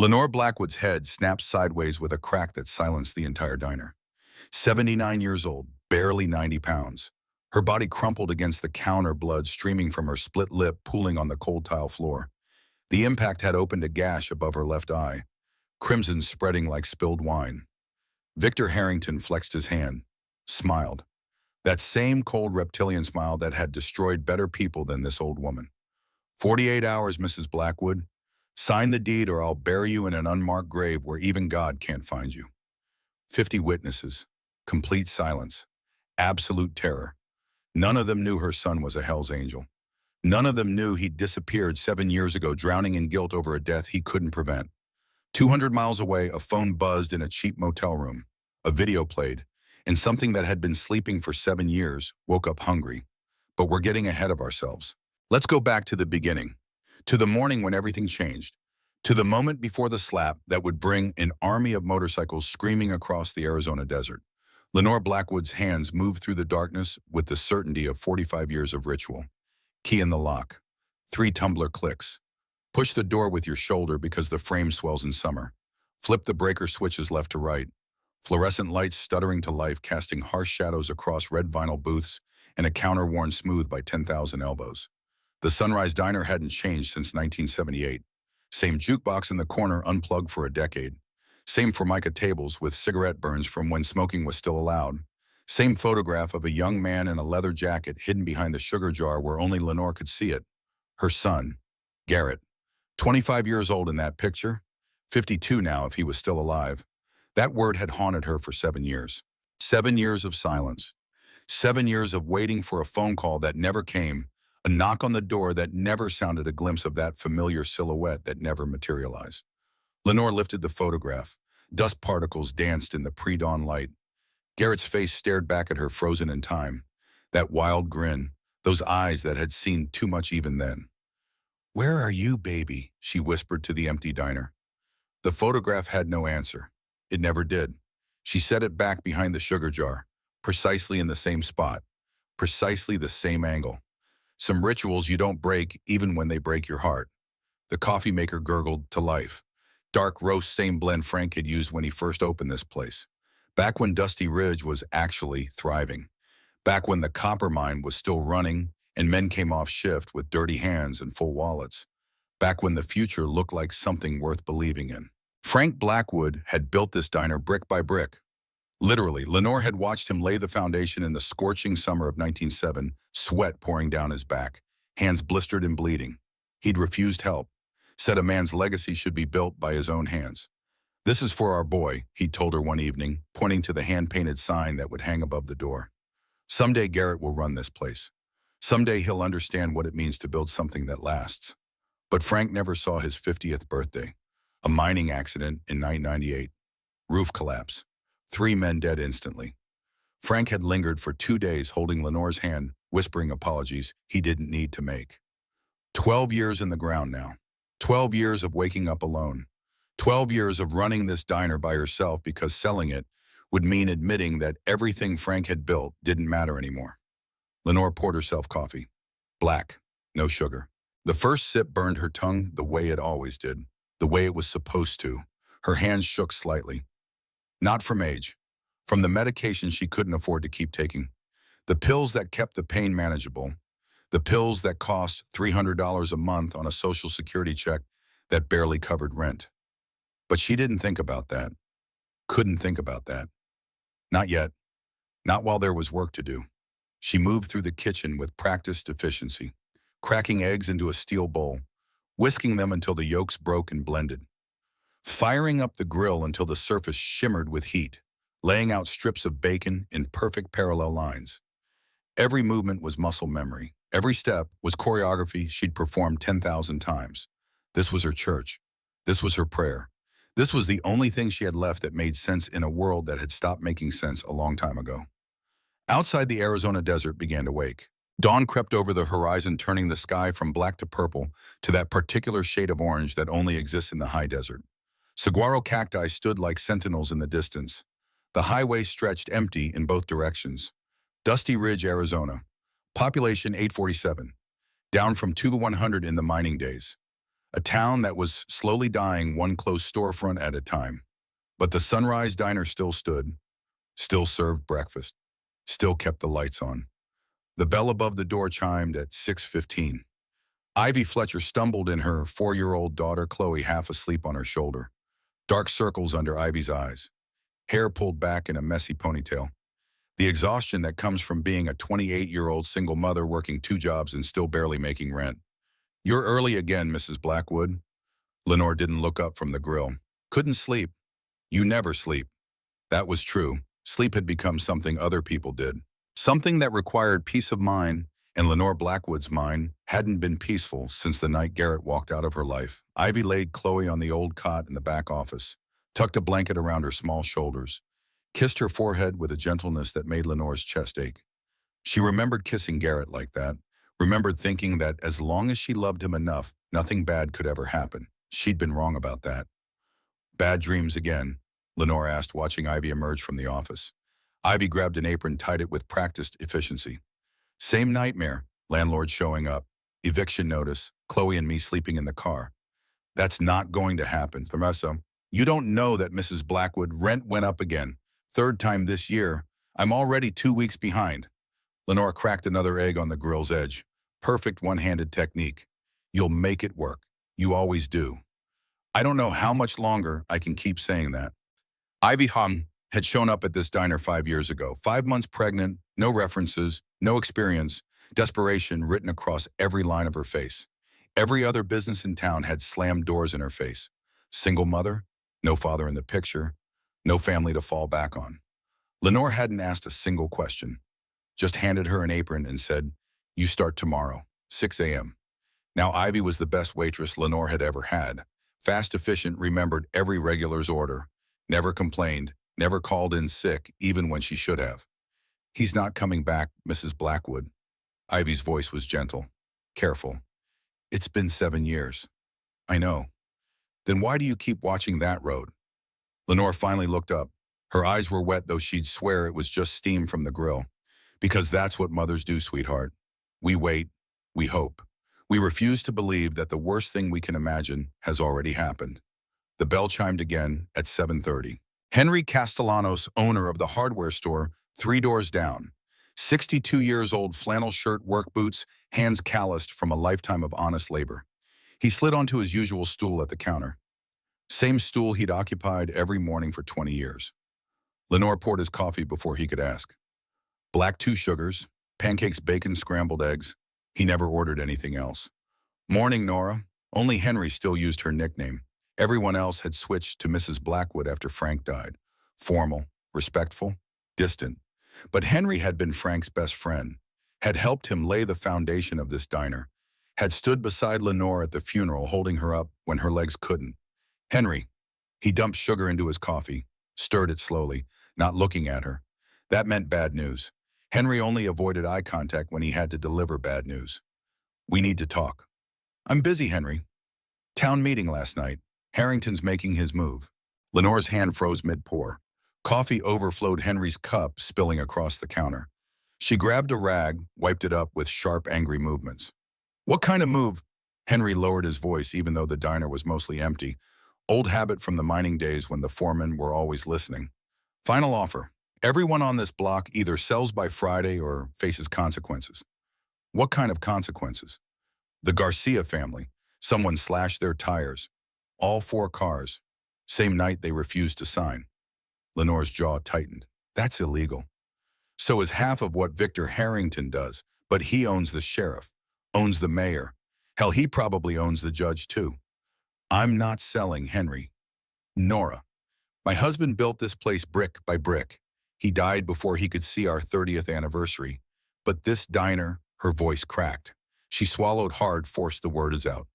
Lenore Blackwood's head snapped sideways with a crack that silenced the entire diner. 79 years old, barely 90 pounds. Her body crumpled against the counter, blood streaming from her split lip pooling on the cold tile floor. The impact had opened a gash above her left eye, crimson spreading like spilled wine. Victor Harrington flexed his hand, smiled. That same cold reptilian smile that had destroyed better people than this old woman. 48 hours, Mrs. Blackwood. Sign the deed or I'll bury you in an unmarked grave where even God can't find you. 50 witnesses. Complete silence. Absolute terror. None of them knew her son was a Hell's Angel. None of them knew he'd disappeared 7 years ago, drowning in guilt over a death he couldn't prevent. 200 miles away, a phone buzzed in a cheap motel room. A video played, and something that had been sleeping for 7 years woke up hungry. But we're getting ahead of ourselves. Let's go back to the beginning, to the morning when everything changed, to the moment before the slap that would bring an army of motorcycles screaming across the Arizona desert. Lenore Blackwood's hands moved through the darkness with the certainty of 45 years of ritual. Key in the lock. 3 tumbler clicks. Push the door with your shoulder because the frame swells in summer. Flip the breaker switches left to right. Fluorescent lights stuttering to life, casting harsh shadows across red vinyl booths and a counter worn smooth by 10,000 elbows. The Sunrise Diner hadn't changed since 1978. Same jukebox in the corner unplugged for a decade. Same Formica tables with cigarette burns from when smoking was still allowed. Same photograph of a young man in a leather jacket hidden behind the sugar jar where only Lenore could see it. Her son, Garrett. 25 years old in that picture. 52 now if he was still alive. That word had haunted her for 7 years. 7 years of silence. 7 years of waiting for a phone call that never came, a knock on the door that never sounded a glimpse of that familiar silhouette that never materialized. Lenore lifted the photograph. Dust particles danced in the pre-dawn light. Garrett's face stared back at her, frozen in time. That wild grin, those eyes that had seen too much even then. "Where are you, baby?" she whispered to the empty diner. The photograph had no answer. It never did. She set it back behind the sugar jar, precisely in the same spot, precisely the same angle. Some rituals you don't break even when they break your heart. The coffee maker gurgled to life. Dark roast, same blend Frank had used when he first opened this place. Back when Dusty Ridge was actually thriving. Back when the copper mine was still running and men came off shift with dirty hands and full wallets. Back when the future looked like something worth believing in. Frank Blackwood had built this diner brick by brick. Literally, Lenore had watched him lay the foundation in the scorching summer of 1907, sweat pouring down his back, hands blistered and bleeding. He'd refused help, said a man's legacy should be built by his own hands. "This is for our boy," he told her one evening, pointing to the hand-painted sign that would hang above the door. "Someday Garrett will run this place. Someday he'll understand what it means to build something that lasts." But Frank never saw his 50th birthday. A mining accident in 1998. Roof collapse. 3 men dead instantly. Frank had lingered for 2 days holding Lenore's hand, whispering apologies he didn't need to make. 12 years in the ground now. 12 years of waking up alone. 12 years of running this diner by herself because selling it would mean admitting that everything Frank had built didn't matter anymore. Lenore poured herself coffee. Black, no sugar. The first sip burned her tongue the way it always did, the way it was supposed to. Her hands shook slightly. Not from age, from the medication she couldn't afford to keep taking. The pills that kept the pain manageable. The pills that cost $300 a month on a Social Security check that barely covered rent. But she didn't think about that. Couldn't think about that. Not yet. Not while there was work to do. She moved through the kitchen with practiced efficiency, cracking eggs into a steel bowl, whisking them until the yolks broke and blended, firing up the grill until the surface shimmered with heat, laying out strips of bacon in perfect parallel lines. Every movement was muscle memory. Every step was choreography she'd performed 10,000 times. This was her church. This was her prayer. This was the only thing she had left that made sense in a world that had stopped making sense a long time ago. Outside, the Arizona desert began to wake. Dawn crept over the horizon, turning the sky from black to purple to that particular shade of orange that only exists in the high desert. Saguaro cacti stood like sentinels in the distance. The highway stretched empty in both directions. Dusty Ridge, Arizona. Population 847. Down from 2 to 100 in the mining days. A town that was slowly dying one closed storefront at a time. But the Sunrise Diner still stood, still served breakfast, still kept the lights on. The bell above the door chimed at 6:15. Ivy Fletcher stumbled in, her 4-year-old daughter Chloe half asleep on her shoulder. Dark circles under Ivy's eyes, hair pulled back in a messy ponytail. The exhaustion that comes from being a 28-year-old single mother working 2 jobs and still barely making rent. "You're early again, Mrs. Blackwood." Lenore didn't look up from the grill. "Couldn't sleep." "You never sleep." That was true. Sleep had become something other people did. Something that required peace of mind, and Lenore Blackwood's mind hadn't been peaceful since the night Garrett walked out of her life. Ivy laid Chloe on the old cot in the back office, tucked a blanket around her small shoulders, kissed her forehead with a gentleness that made Lenore's chest ache. She remembered kissing Garrett like that, remembered thinking that as long as she loved him enough, nothing bad could ever happen. She'd been wrong about that. "Bad dreams again?" Lenore asked, watching Ivy emerge from the office. Ivy grabbed an apron, tied it with practiced efficiency. "Same nightmare, landlord showing up, eviction notice, Chloe and me sleeping in the car." "That's not going to happen, Theresa. You don't know that, Mrs. Blackwood. Rent went up again. 3rd time this year. I'm already 2 weeks behind." Lenore cracked another egg on the grill's edge. Perfect one-handed technique. "You'll make it work. You always do." "I don't know how much longer I can keep saying that." Ivy Hung had shown up at this diner 5 years ago. 5 months pregnant, no references, no experience, desperation written across every line of her face. Every other business in town had slammed doors in her face. Single mother, no father in the picture, no family to fall back on. Lenore hadn't asked a single question, just handed her an apron and said, "You start tomorrow, 6 a.m. Now Ivy was the best waitress Lenore had ever had. Fast, efficient, remembered every regular's order, never complained, never called in sick, even when she should have. "He's not coming back, Mrs. Blackwood." Ivy's voice was gentle, careful. "It's been 7 years." "I know." "Then why do you keep watching that road?" Lenore finally looked up. Her eyes were wet, though she'd swear it was just steam from the grill. "Because that's what mothers do, sweetheart. We wait, we hope. We refuse to believe that the worst thing we can imagine has already happened." The bell chimed again at 7:30. Henry Castellanos, owner of the hardware store 3 doors down. 62 years old, flannel shirt, work boots, hands calloused from a lifetime of honest labor. He slid onto his usual stool at the counter. Same stool he'd occupied every morning for 20 years. Lenore poured his coffee before he could ask. Black 2 sugars, pancakes, bacon, scrambled eggs. He never ordered anything else. "Morning, Nora." Only Henry still used her nickname. Everyone else had switched to Mrs. Blackwood after Frank died. Formal, respectful, distant. But Henry had been Frank's best friend, had helped him lay the foundation of this diner, had stood beside Lenore at the funeral, holding her up when her legs couldn't. Henry. He dumped sugar into his coffee, stirred it slowly, not looking at her. That meant bad news. Henry only avoided eye contact when he had to deliver bad news. "We need to talk." "I'm busy, Henry." "Town meeting last night. Harrington's making his move." Lenore's hand froze mid-pour. Coffee overflowed Henry's cup, spilling across the counter. She grabbed a rag, wiped it up with sharp, angry movements. "What kind of move?" Henry lowered his voice, even though the diner was mostly empty. Old habit from the mining days when the foremen were always listening. "Final offer. Everyone on this block either sells by Friday or faces consequences." "What kind of consequences?" "The Garcia family. Someone slashed their tires. All 4 cars. Same night they refused to sign." Lenore's jaw tightened. "That's illegal." "So is half of what Victor Harrington does, but he owns the sheriff, owns the mayor. Hell, he probably owns the judge too." "I'm not selling, Henry." "Nora, my husband built this place brick by brick. He died before he could see our 30th anniversary. But this diner," her voice cracked. She swallowed hard, forced the words out.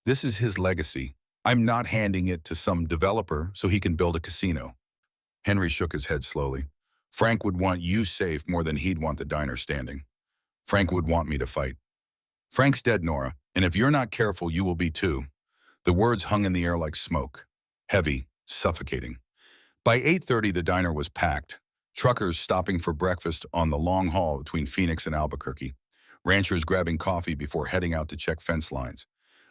"This is his legacy. I'm not handing it to some developer so he can build a casino." Henry shook his head slowly. "Frank would want you safe more than he'd want the diner standing. Frank would want me to fight." "Frank's dead, Nora, and if you're not careful, you will be too." The words hung in the air like smoke, heavy, suffocating. By 8:30, the diner was packed. Truckers stopping for breakfast on the long haul between Phoenix and Albuquerque. Ranchers grabbing coffee before heading out to check fence lines.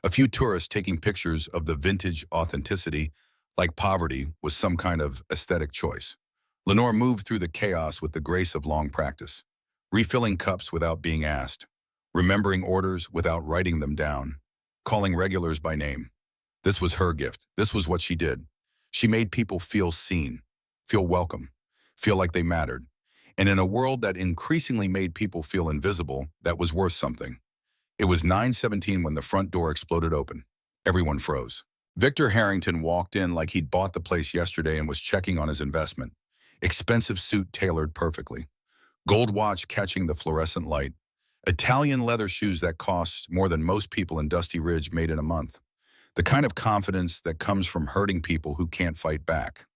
A few tourists taking pictures of the vintage authenticity, like poverty, was some kind of aesthetic choice. Lenore moved through the chaos with the grace of long practice, refilling cups without being asked, remembering orders without writing them down, calling regulars by name. This was her gift. This was what she did. She made people feel seen, feel welcome, feel like they mattered. And in a world that increasingly made people feel invisible, that was worth something. It was 9:17 when the front door exploded open. Everyone froze. Victor Harrington walked in like he'd bought the place yesterday and was checking on his investment. Expensive suit tailored perfectly. Gold watch catching the fluorescent light. Italian leather shoes that cost more than most people in Dusty Ridge made in a month. The kind of confidence that comes from hurting people who can't fight back.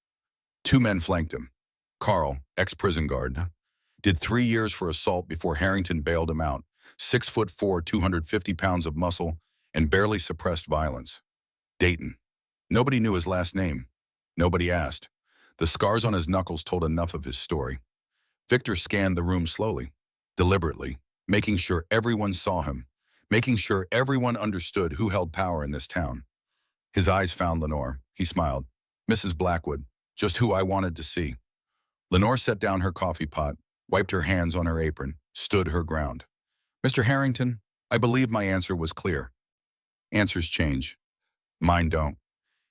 Two men flanked him. Carl, ex-prison guard, did 3 years for assault before Harrington bailed him out. 6'4", 250 pounds of muscle, and barely suppressed violence. Dayton. Nobody knew his last name. Nobody asked. The scars on his knuckles told enough of his story. Victor scanned the room slowly, deliberately, making sure everyone saw him, making sure everyone understood who held power in this town. His eyes found Lenore. He smiled. Mrs. Blackwood, just who I wanted to see. Lenore set down her coffee pot, wiped her hands on her apron, stood her ground. Mr. Harrington, I believe my answer was clear. Answers change. Mine don't.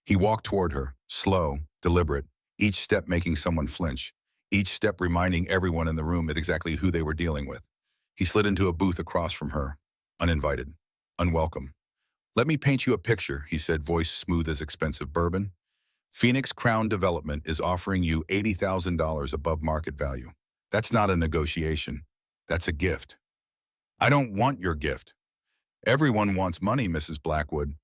He walked toward her, slow, deliberate, each step making someone flinch, each step reminding everyone in the room of exactly who they were dealing with. He slid into a booth across from her, uninvited, unwelcome. Let me paint you a picture, he said, voice smooth as expensive bourbon. Phoenix Crown Development is offering you $80,000 above market value. That's not a negotiation. That's a gift. I don't want your gift. Everyone wants money, Mrs. Blackwood.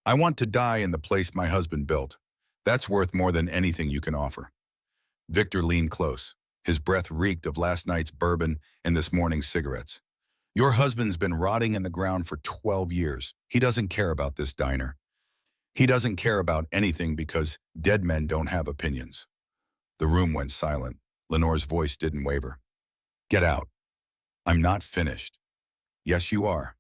I want to die in the place my husband built. That's worth more than anything you can offer. Victor leaned close. His breath reeked of last night's bourbon and this morning's cigarettes. Your husband's been rotting in the ground for 12 years. He doesn't care about this diner. He doesn't care about anything because dead men don't have opinions. The room went silent. Lenore's voice didn't waver. Get out. I'm not finished. Yes, you are.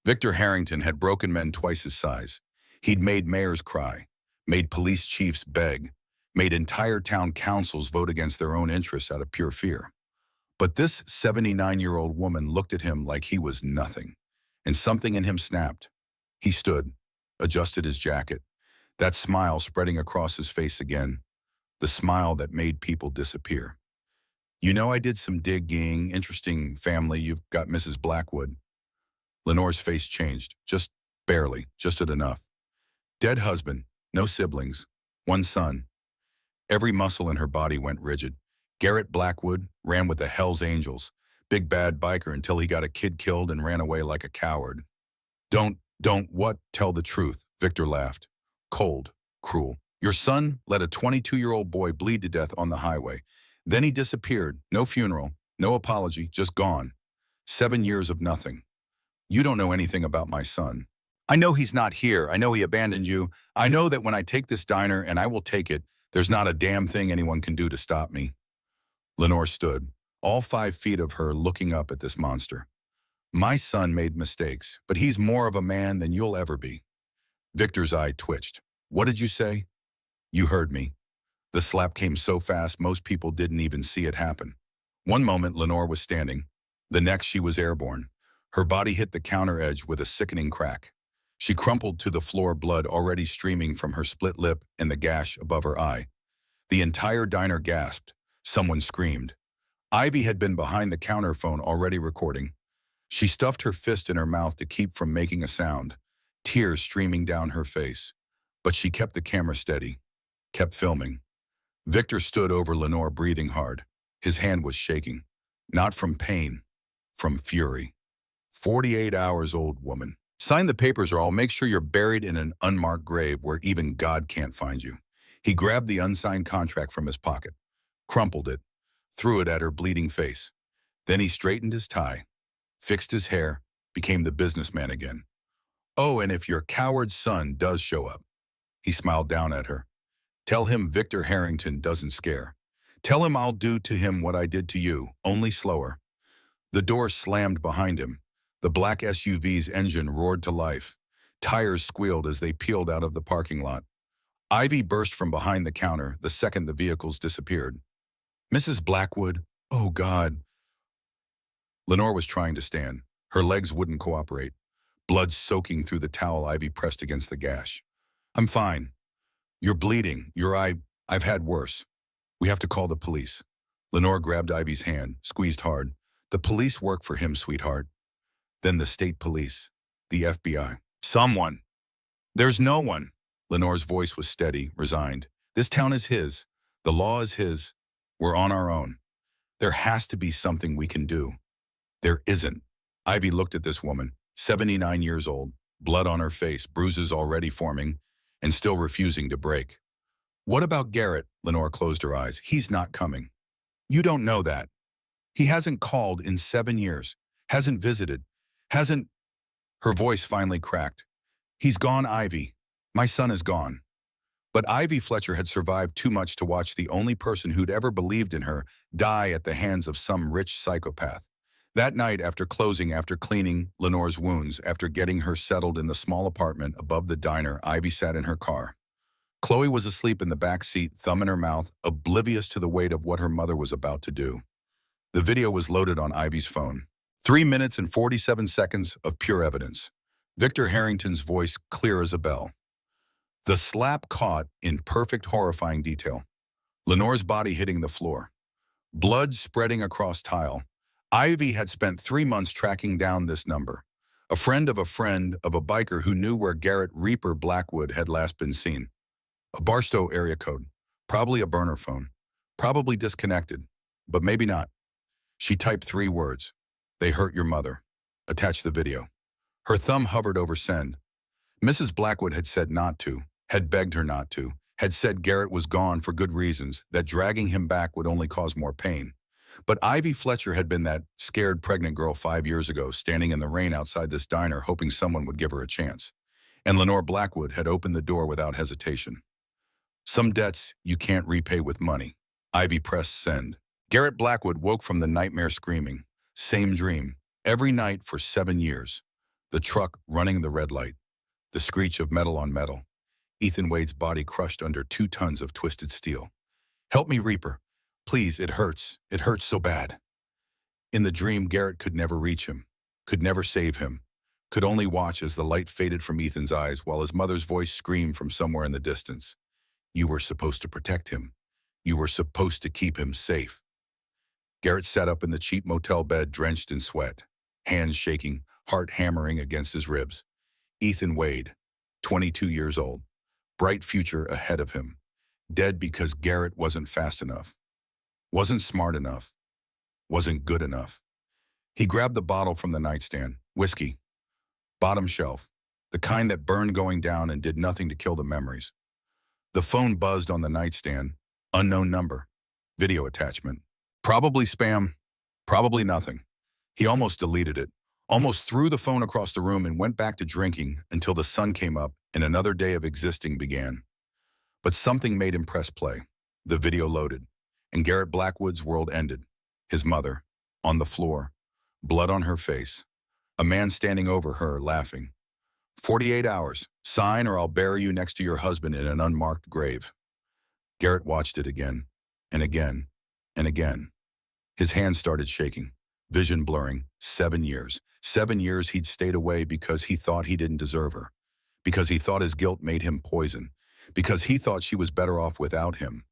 Victor Harrington had broken men twice his size. He'd made mayors cry, made police chiefs beg, made entire town councils vote against their own interests out of pure fear. But this 79-year-old woman looked at him like he was nothing, and something in him snapped. He stood, adjusted his jacket, that smile spreading across his face again, the smile that made people disappear. You know, I did some digging, interesting family. You've got Mrs. Blackwood. Lenore's face changed, just barely, just at enough. Dead husband, no siblings, one son. Every muscle in her body went rigid. Garrett Blackwood ran with the Hells Angels, big bad biker until he got a kid killed and ran away like a coward. Don't what? Tell the truth, Victor laughed. Cold, cruel. Your son let a 22-year-old boy bleed to death on the highway. Then he disappeared, no funeral, no apology, just gone. 7 years of nothing. You don't know anything about my son. I know he's not here. I know he abandoned you. I know that when I take this diner, and I will take it, there's not a damn thing anyone can do to stop me. Lenore stood, all 5 feet of her looking up at this monster. My son made mistakes, but he's more of a man than you'll ever be. Victor's eye twitched. What did you say? You heard me. The slap came so fast most people didn't even see it happen. One moment Lenore was standing. The next she was airborne. Her body hit the counter edge with a sickening crack. She crumpled to the floor, blood already streaming from her split lip and the gash above her eye. The entire diner gasped. Someone screamed. Ivy had been behind the counter phone already recording. She stuffed her fist in her mouth to keep from making a sound, tears streaming down her face. But she kept the camera steady, kept filming. Victor stood over Lenore, breathing hard. His hand was shaking. Not from pain, from fury. 48 hours old, woman. Sign the papers or I'll make sure you're buried in an unmarked grave where even God can't find you. He grabbed the unsigned contract from his pocket, crumpled it, threw it at her bleeding face. Then he straightened his tie, fixed his hair, became the businessman again. Oh, and if your coward son does show up, he smiled down at her. Tell him Victor Harrington doesn't scare. Tell him I'll do to him what I did to you, only slower. The door slammed behind him. The black SUV's engine roared to life. Tires squealed as they peeled out of the parking lot. Ivy burst from behind the counter the second the vehicles disappeared. Mrs. Blackwood, oh God. Lenore was trying to stand. Her legs wouldn't cooperate, blood soaking through the towel Ivy pressed against the gash. I'm fine. You're bleeding. I've had worse. We have to call the police. Lenore grabbed Ivy's hand, squeezed hard. The police work for him, sweetheart. Then the state police. The FBI. Someone. There's no one. Lenore's voice was steady, resigned. This town is his. The law is his. We're on our own. There has to be something we can do. There isn't. Ivy looked at this woman, 79 years old, blood on her face, bruises already forming, and still refusing to break. What about Garrett? Lenore closed her eyes. He's not coming. You don't know that. He hasn't called in 7 years, hasn't visited, hasn't... Her voice finally cracked. He's gone, Ivy. My son is gone. But Ivy Fletcher had survived too much to watch the only person who'd ever believed in her die at the hands of some rich psychopath. That night, after closing, after cleaning Lenore's wounds, after getting her settled in the small apartment above the diner, Ivy sat in her car. Chloe was asleep in the back seat, thumb in her mouth, oblivious to the weight of what her mother was about to do. The video was loaded on Ivy's phone. 3 minutes and 47 seconds of pure evidence. Victor Harrington's voice clear as a bell. The slap caught in perfect, horrifying detail. Lenore's body hitting the floor. Blood spreading across tile. Ivy had spent 3 months tracking down this number. A friend of a biker who knew where Garrett Reaper Blackwood had last been seen. A Barstow area code. Probably a burner phone. Probably disconnected. But maybe not. She typed 3 words. They hurt your mother. Attach the video. Her thumb hovered over send. Mrs. Blackwood had said not to, had begged her not to, had said Garrett was gone for good reasons, that dragging him back would only cause more pain. But Ivy Fletcher had been that scared pregnant girl 5 years ago, standing in the rain outside this diner, hoping someone would give her a chance. And Lenore Blackwood had opened the door without hesitation. Some debts you can't repay with money. Ivy pressed send. Garrett Blackwood woke from the nightmare screaming. Same dream. Every night for 7 years. The truck running the red light. The screech of metal on metal. Ethan Wade's body crushed under 2 tons of twisted steel. Help me, Reaper. Please, it hurts. It hurts so bad. In the dream, Garrett could never reach him, could never save him, could only watch as the light faded from Ethan's eyes while his mother's voice screamed from somewhere in the distance. You were supposed to protect him. You were supposed to keep him safe. Garrett sat up in the cheap motel bed, drenched in sweat, hands shaking, heart hammering against his ribs. Ethan Wade, 22 years old, bright future ahead of him, dead because Garrett wasn't fast enough, wasn't smart enough, wasn't good enough. He grabbed the bottle from the nightstand, whiskey, bottom shelf, the kind that burned going down and did nothing to kill the memories. The phone buzzed on the nightstand, unknown number, video attachment. Probably spam, probably nothing. He almost deleted it, almost threw the phone across the room and went back to drinking until the sun came up and another day of existing began. But something made him press play. The video loaded, and Garrett Blackwood's world ended. His mother, on the floor, blood on her face, a man standing over her, laughing. 48 hours, sign or I'll bury you next to your husband in an unmarked grave. Garrett watched it again, and again, and again. His hands started shaking, vision blurring. 7 years. 7 years he'd stayed away because he thought he didn't deserve her, because he thought his guilt made him poison, because he thought she was better off without him.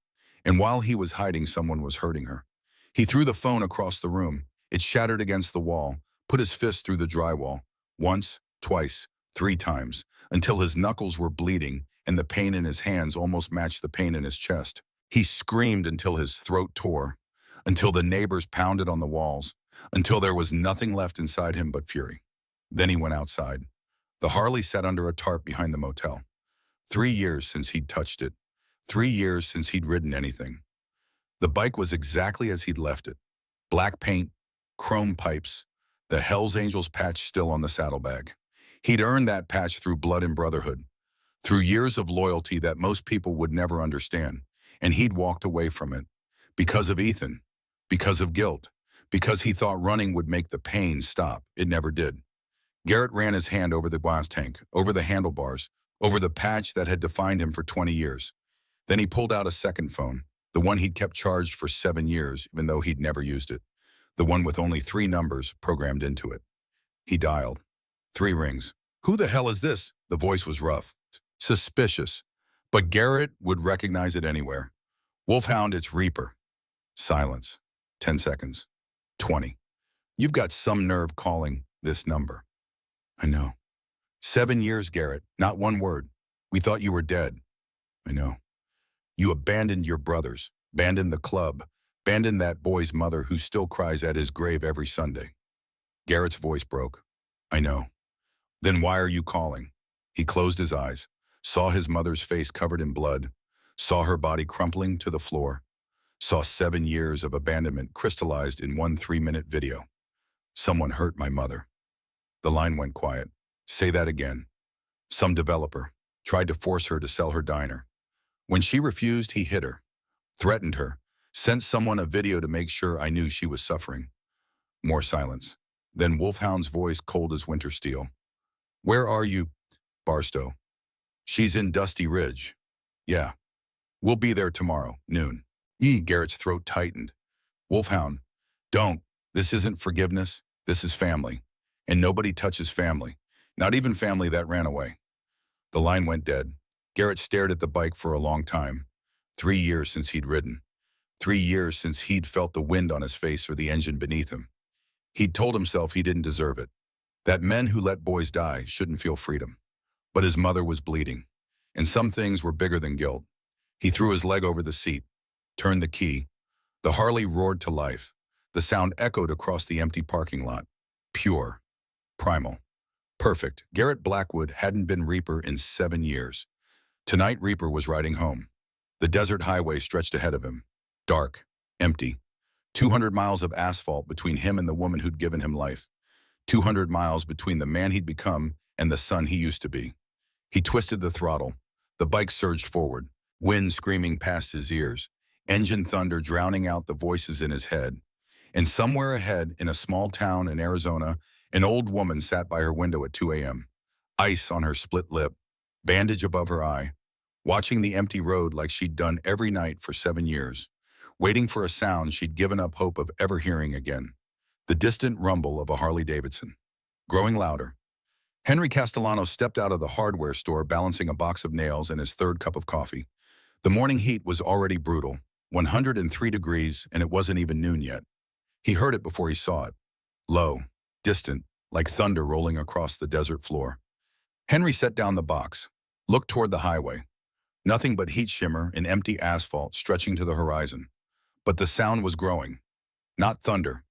And while he was hiding, someone was hurting her. He threw the phone across the room. It shattered against the wall, put his fist through the drywall. Once, twice, 3 times, until his knuckles were bleeding and the pain in his hands almost matched the pain in his chest. He screamed until his throat tore, until the neighbors pounded on the walls, until there was nothing left inside him but fury. Then he went outside. The Harley sat under a tarp behind the motel. 3 years since he'd touched it. 3 years since he'd ridden anything. The bike was exactly as he'd left it. Black paint, chrome pipes, the Hells Angels patch still on the saddlebag. He'd earned that patch through blood and brotherhood, through years of loyalty that most people would never understand, and he'd walked away from it. Because of Ethan, because of guilt, because he thought running would make the pain stop. It never did. Garrett ran his hand over the glass tank, over the handlebars, over the patch that had defined him for 20 years. Then he pulled out a second phone, the one he'd kept charged for 7 years, even though he'd never used it, the one with only 3 numbers programmed into it. He dialed. 3 rings. "Who the hell is this?" The voice was rough, suspicious, but Garrett would recognize it anywhere. "Wolfhound, it's Reaper." Silence. 10 seconds. 20. "You've got some nerve calling this number." "I know." 7 years, Garrett, not one word. "We thought you were dead." "I know." "You abandoned your brothers, abandoned the club, abandoned that boy's mother who still cries at his grave every Sunday." Garrett's voice broke. "I know." "Then why are you calling?" He closed his eyes, saw his mother's face covered in blood, saw her body crumpling to the floor, saw 7 years of abandonment crystallized in one 3-minute video. "Someone hurt my mother." The line went quiet. "Say that again." "Some developer tried to force her to sell her diner. When she refused, he hit her, threatened her, sent someone a video to make sure I knew she was suffering." More silence. Then Wolfhound's voice cold as winter steel. "Where are you, Barstow?" "She's in Dusty Ridge." "Yeah. We'll be there tomorrow, noon." Garrett's throat tightened. "Wolfhound, don't. This isn't forgiveness. This is family. And nobody touches family. Not even family that ran away." The line went dead. Garrett stared at the bike for a long time. 3 years since he'd ridden. 3 years since he'd felt the wind on his face or the engine beneath him. He'd told himself he didn't deserve it, that men who let boys die shouldn't feel freedom. But his mother was bleeding, and some things were bigger than guilt. He threw his leg over the seat, turned the key. The Harley roared to life. The sound echoed across the empty parking lot. Pure. Primal. Perfect. Garrett Blackwood hadn't been Reaper in 7 years. Tonight Reaper was riding home. The desert highway stretched ahead of him. Dark. Empty. 200 miles of asphalt between him and the woman who'd given him life. 200 miles between the man he'd become and the son he used to be. He twisted the throttle. The bike surged forward, wind screaming past his ears, engine thunder drowning out the voices in his head. And somewhere ahead, in a small town in Arizona, an old woman sat by her window at 2 a.m., ice on her split lip, bandage above her eye, watching the empty road like she'd done every night for 7 years, waiting for a sound she'd given up hope of ever hearing again. The distant rumble of a Harley-Davidson. Growing louder. Henry Castellano stepped out of the hardware store balancing a box of nails and his third cup of coffee. The morning heat was already brutal, 103 degrees, and it wasn't even noon yet. He heard it before he saw it. Low, distant, like thunder rolling across the desert floor. Henry set down the box, looked toward the highway. Nothing but heat shimmer and empty asphalt stretching to the horizon. But the sound was growing. Not thunder.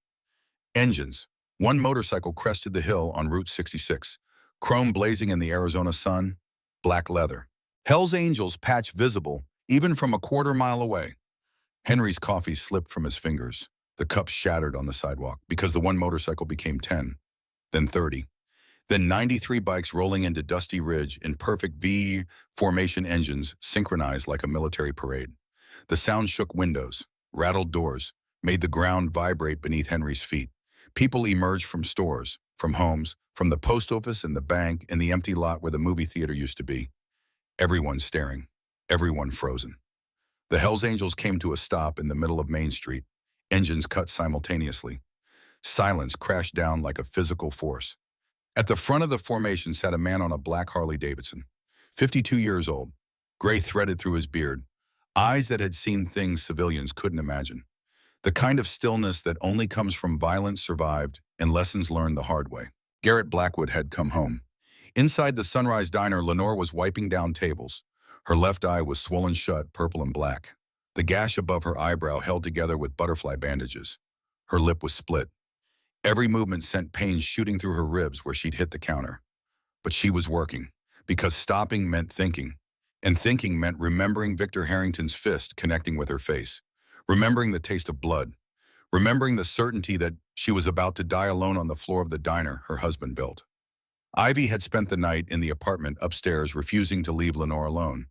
Engines. One motorcycle crested the hill on Route 66, chrome blazing in the Arizona sun, black leather. Hell's Angels patch visible, even from a quarter-mile away. Henry's coffee slipped from his fingers. The cup shattered on the sidewalk because the one motorcycle became 10, then 30. Then 93 bikes rolling into Dusty Ridge in perfect V formation, engines synchronized like a military parade. The sound shook windows, rattled doors, made the ground vibrate beneath Henry's feet. People emerged from stores, from homes, from the post office and the bank and the empty lot where the movie theater used to be. Everyone staring, everyone frozen. The Hells Angels came to a stop in the middle of Main Street, engines cut simultaneously. Silence crashed down like a physical force. At the front of the formation sat a man on a black Harley-Davidson, 52 years old, gray threaded through his beard, eyes that had seen things civilians couldn't imagine. The kind of stillness that only comes from violence survived and lessons learned the hard way. Garrett Blackwood had come home. Inside the Sunrise Diner, Lenore was wiping down tables. Her left eye was swollen shut, purple and black. The gash above her eyebrow held together with butterfly bandages. Her lip was split. Every movement sent pain shooting through her ribs where she'd hit the counter. But she was working, because stopping meant thinking, and thinking meant remembering Victor Harrington's fist connecting with her face, remembering the taste of blood, remembering the certainty that she was about to die alone on the floor of the diner her husband built. Ivy had spent the night in the apartment upstairs, refusing to leave Lenore alone.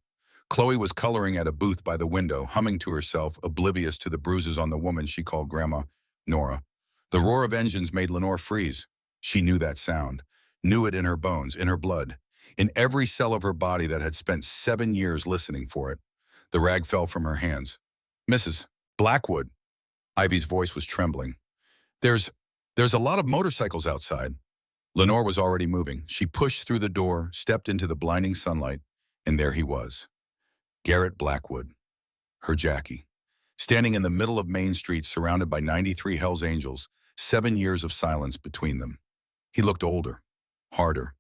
Chloe was coloring at a booth by the window, humming to herself, oblivious to the bruises on the woman she called Grandma, Nora. The roar of engines made Lenore freeze. She knew that sound. Knew it in her bones, in her blood, in every cell of her body that had spent 7 years listening for it. The rag fell from her hands. Mrs. Blackwood. Ivy's voice was trembling. There's, there's a lot of motorcycles outside. Lenore was already moving. She pushed through the door, stepped into the blinding sunlight, and there he was. Garrett Blackwood, her Jackie, standing in the middle of Main Street surrounded by 93 Hells Angels, 7 years of silence between them. He looked older, harder,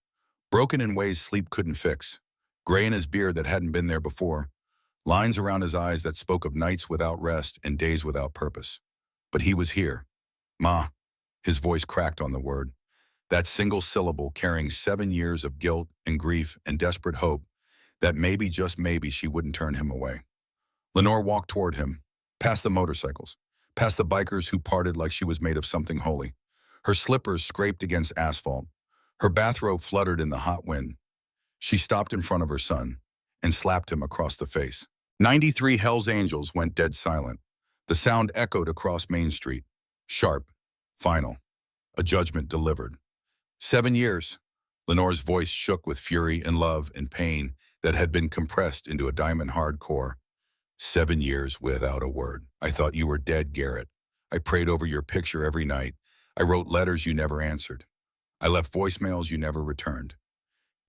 broken in ways sleep couldn't fix, gray in his beard that hadn't been there before, lines around his eyes that spoke of nights without rest and days without purpose. But he was here. Ma, his voice cracked on the word, that single syllable carrying 7 years of guilt and grief and desperate hope that maybe, just maybe, she wouldn't turn him away. Lenore walked toward him, past the motorcycles, past the bikers who parted like she was made of something holy. Her slippers scraped against asphalt. Her bathrobe fluttered in the hot wind. She stopped in front of her son and slapped him across the face. 93 Hells Angels went dead silent. The sound echoed across Main Street. Sharp, final, a judgment delivered. 7 years. Lenore's voice shook with fury and love and pain that had been compressed into a diamond-hard core. 7 years without a word. I thought you were dead, Garrett. I prayed over your picture every night. I wrote letters you never answered. I left voicemails you never returned.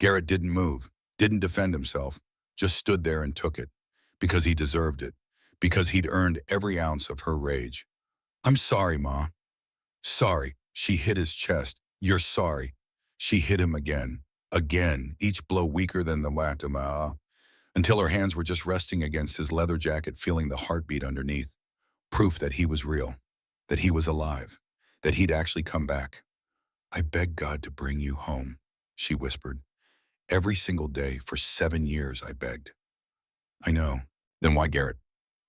Garrett didn't move, didn't defend himself, just stood there and took it. Because he deserved it. Because he'd earned every ounce of her rage. I'm sorry, Ma. Sorry. She hit his chest. You're sorry. She hit him again. Again, each blow weaker than the last, until her hands were just resting against his leather jacket, feeling the heartbeat underneath. Proof that he was real, that he was alive, that he'd actually come back. I beg God to bring you home, she whispered. Every single day for 7 years, I begged. I know. Then why, Garrett?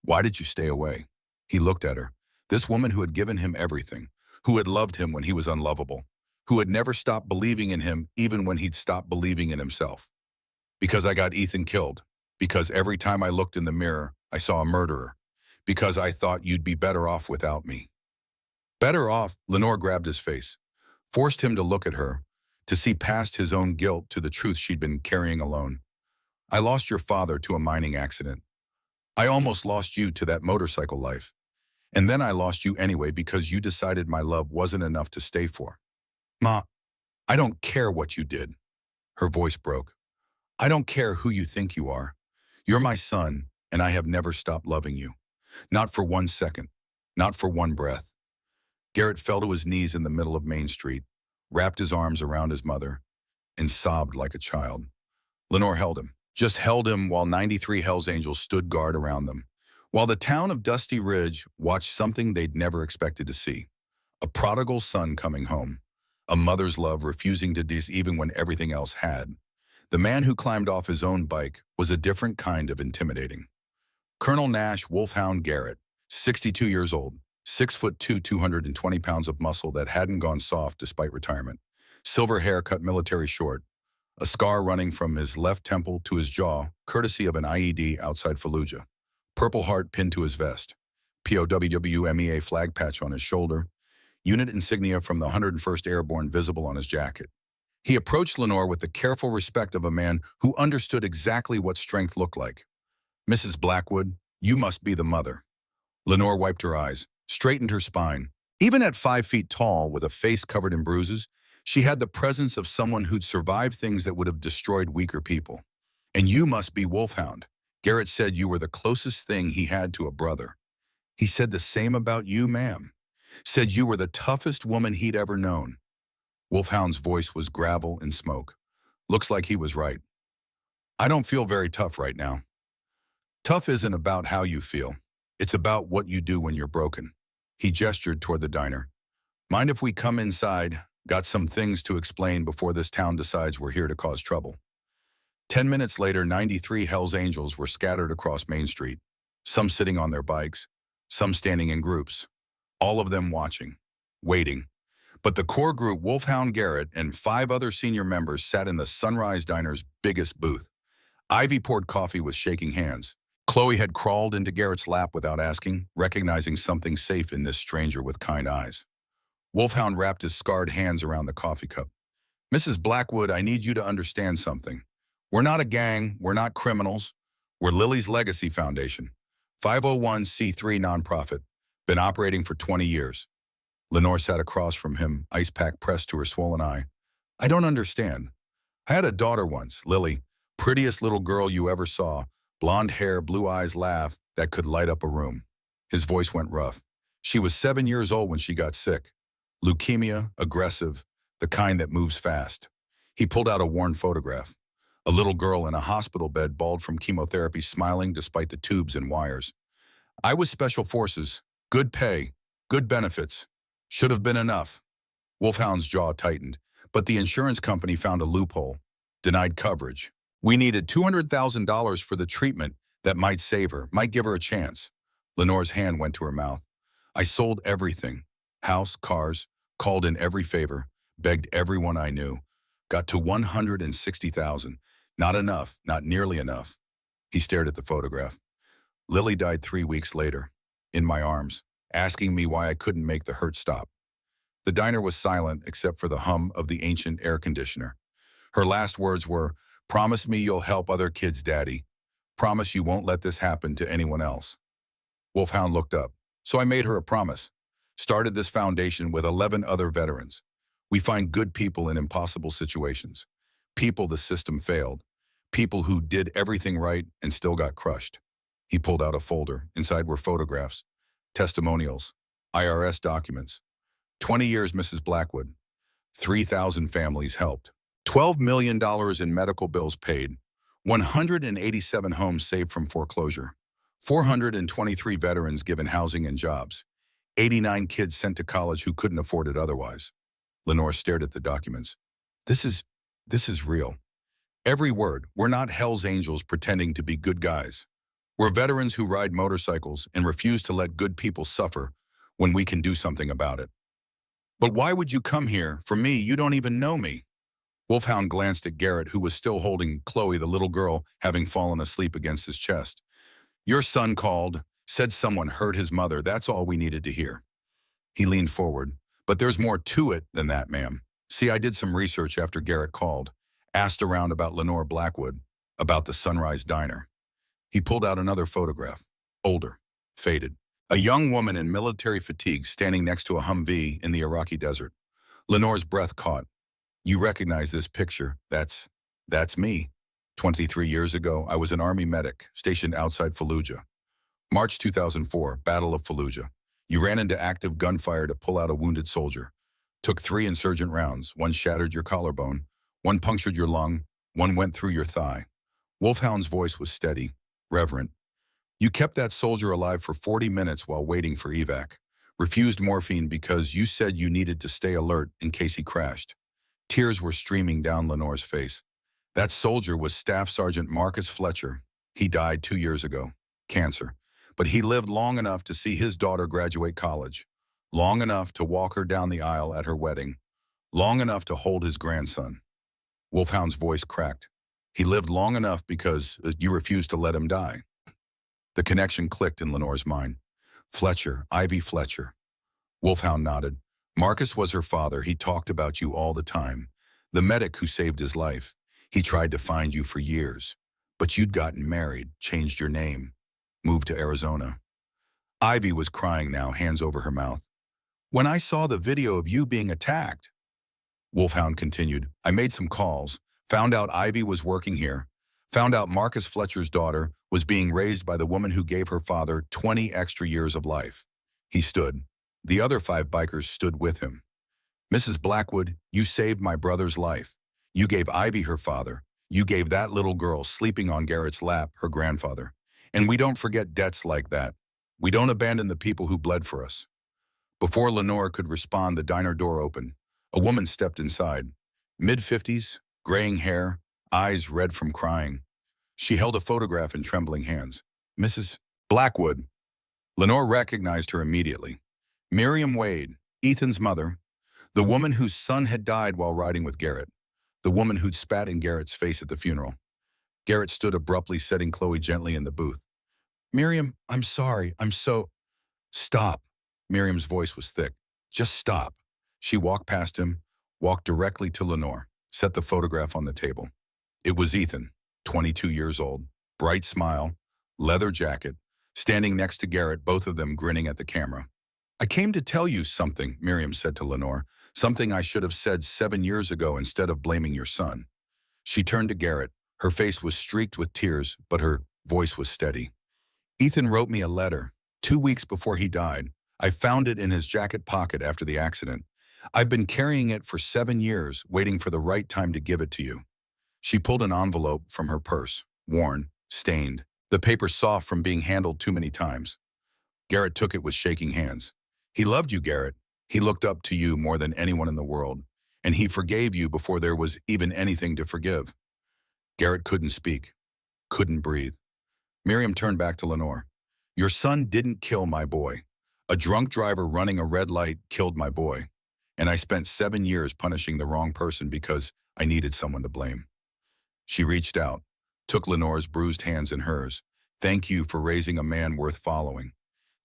Why did you stay away? He looked at her. This woman who had given him everything, who had loved him when he was unlovable, who had never stopped believing in him even when he'd stopped believing in himself. Because I got Ethan killed. Because every time I looked in the mirror, I saw a murderer. Because I thought you'd be better off without me. Better off? Lenore grabbed his face, forced him to look at her, to see past his own guilt to the truth she'd been carrying alone. I lost your father to a mining accident. I almost lost you to that motorcycle life. And then I lost you anyway because you decided my love wasn't enough to stay for. Ma, I don't care what you did. Her voice broke. I don't care who you think you are. You're my son, and I have never stopped loving you. Not for 1 second. Not for one breath. Garrett fell to his knees in the middle of Main Street, wrapped his arms around his mother, and sobbed like a child. Lenore held him, just held him while 93 Hells Angels stood guard around them, while the town of Dusty Ridge watched something they'd never expected to see. A prodigal son coming home. A mother's love refusing to diss even when everything else had. The man who climbed off his own bike was a different kind of intimidating. Colonel Nash Wolfhound Garrett, 62 years old, 6'2", 220 pounds of muscle that hadn't gone soft despite retirement. Silver hair cut military short, a scar running from his left temple to his jaw, courtesy of an IED outside Fallujah. Purple heart pinned to his vest. POWWMEA flag patch on his shoulder. Unit insignia from the 101st Airborne visible on his jacket. He approached Lenore with the careful respect of a man who understood exactly what strength looked like. Mrs. Blackwood, you must be the mother. Lenore wiped her eyes, straightened her spine. Even at 5 feet tall, with a face covered in bruises, she had the presence of someone who'd survived things that would have destroyed weaker people. And you must be Wolfhound. Garrett said you were the closest thing he had to a brother. He said the same about you, ma'am. Said you were the toughest woman he'd ever known. Wolfhound's voice was gravel and smoke. Looks like he was right. I don't feel very tough right now. Tough isn't about how you feel. It's about what you do when you're broken. He gestured toward the diner. Mind if we come inside? Got some things to explain before this town decides we're here to cause trouble. 10 minutes later, 93 Hells Angels were scattered across Main Street, some sitting on their bikes, some standing in groups, all of them watching, waiting. But the core group, Wolfhound Garrett and 5 other senior members, sat in the Sunrise Diner's biggest booth. Ivy poured coffee with shaking hands. Chloe had crawled into Garrett's lap without asking, recognizing something safe in this stranger with kind eyes. Wolfhound wrapped his scarred hands around the coffee cup. Mrs. Blackwood, I need you to understand something. We're not a gang. We're not criminals. We're Lily's Legacy Foundation, 501c3 nonprofit, been operating for 20 years. Lenore sat across from him, ice pack pressed to her swollen eye. I don't understand. I had a daughter once, Lily, prettiest little girl you ever saw, blonde hair, blue eyes, laugh that could light up a room. His voice went rough. She was 7 years old when she got sick. Leukemia, aggressive, the kind that moves fast. He pulled out a worn photograph. A little girl in a hospital bed bald from chemotherapy, smiling despite the tubes and wires. I was special forces, good pay, good benefits. Should have been enough. Wolfhound's jaw tightened, but the insurance company found a loophole, denied coverage. We needed $200,000 for the treatment that might save her, might give her a chance. Lenore's hand went to her mouth. I sold everything, house, cars, called in every favor, begged everyone I knew. Got to 160,000. Not enough, not nearly enough. He stared at the photograph. Lily died 3 weeks later, in my arms, asking me why I couldn't make the hurt stop. The diner was silent except for the hum of the ancient air conditioner. Her last words were, promise me you'll help other kids, Daddy. Promise you won't let this happen to anyone else. Wolfhound looked up. So I made her a promise. Started this foundation with 11 other veterans. We find good people in impossible situations. People the system failed. People who did everything right and still got crushed. He pulled out a folder. Inside were photographs, testimonials, IRS documents. 20 years, Mrs. Blackwood. 3,000 families helped. $12 million in medical bills paid. 187 homes saved from foreclosure. 423 veterans given housing and jobs. 89 kids sent to college who couldn't afford it otherwise. Lenore stared at the documents. This is real. Every word. We're not Hell's Angels pretending to be good guys. We're veterans who ride motorcycles and refuse to let good people suffer when we can do something about it. But why would you come here? For me, you don't even know me. Wolfhound glanced at Garrett, who was still holding Chloe, the little girl, having fallen asleep against his chest. Your son called, said someone hurt his mother. That's all we needed to hear. He leaned forward. But there's more to it than that, ma'am. See, I did some research after Garrett called, asked around about Lenore Blackwood, about the Sunrise Diner. He pulled out another photograph, older, faded. A young woman in military fatigues standing next to a Humvee in the Iraqi desert. Lenore's breath caught. You recognize this picture. That's me. 23 years ago, I was an Army medic stationed outside Fallujah. March 2004, Battle of Fallujah. You ran into active gunfire to pull out a wounded soldier. Took 3 insurgent rounds. One shattered your collarbone. One punctured your lung. One went through your thigh. Wolfhound's voice was steady, reverent. You kept that soldier alive for 40 minutes while waiting for evac. Refused morphine because you said you needed to stay alert in case he crashed. Tears were streaming down Lenore's face. That soldier was Staff Sergeant Marcus Fletcher. He died 2 years ago. Cancer. But he lived long enough to see his daughter graduate college. Long enough to walk her down the aisle at her wedding. Long enough to hold his grandson. Wolfhound's voice cracked. He lived long enough because you refused to let him die. The connection clicked in Lenore's mind. Fletcher, Ivy Fletcher. Wolfhound nodded. Marcus was her father. He talked about you all the time. The medic who saved his life. He tried to find you for years. But you'd gotten married, changed your name, moved to Arizona. Ivy was crying now, hands over her mouth. When I saw the video of you being attacked, Wolfhound continued, I made some calls, found out Ivy was working here, found out Marcus Fletcher's daughter was being raised by the woman who gave her father 20 extra years of life. He stood. The other 5 bikers stood with him. Mrs. Blackwood, you saved my brother's life. You gave Ivy her father. You gave that little girl sleeping on Garrett's lap her grandfather. And we don't forget debts like that. We don't abandon the people who bled for us. Before Lenore could respond, the diner door opened. A woman stepped inside. Mid-50s, graying hair, eyes red from crying. She held a photograph in trembling hands. Mrs. Blackwood. Lenore recognized her immediately. Miriam Wade, Ethan's mother, the woman whose son had died while riding with Garrett, the woman who'd spat in Garrett's face at the funeral. Garrett stood abruptly, setting Chloe gently in the booth. Miriam, I'm sorry. Stop. Miriam's voice was thick. Just stop. She walked past him, walked directly to Lenore. set the photograph on the table. It was Ethan, 22 years old, bright smile, leather jacket, standing next to Garrett, both of them grinning at the camera. I came to tell you something, Miriam said to Lenore, something I should have said 7 years ago instead of blaming your son. She turned to Garrett. Her face was streaked with tears, but her voice was steady. Ethan wrote me a letter 2 weeks before he died. I found it in his jacket pocket after the accident. I've been carrying it for 7 years, waiting for the right time to give it to you. She pulled an envelope from her purse, worn, stained, the paper soft from being handled too many times. Garrett took it with shaking hands. He loved you, Garrett. He looked up to you more than anyone in the world, and he forgave you before there was even anything to forgive. Garrett couldn't speak, couldn't breathe. Miriam turned back to Lenore. Your son didn't kill my boy. A drunk driver running a red light killed my boy. And I spent 7 years punishing the wrong person because I needed someone to blame. She reached out, took Lenore's bruised hands in hers. Thank you for raising a man worth following.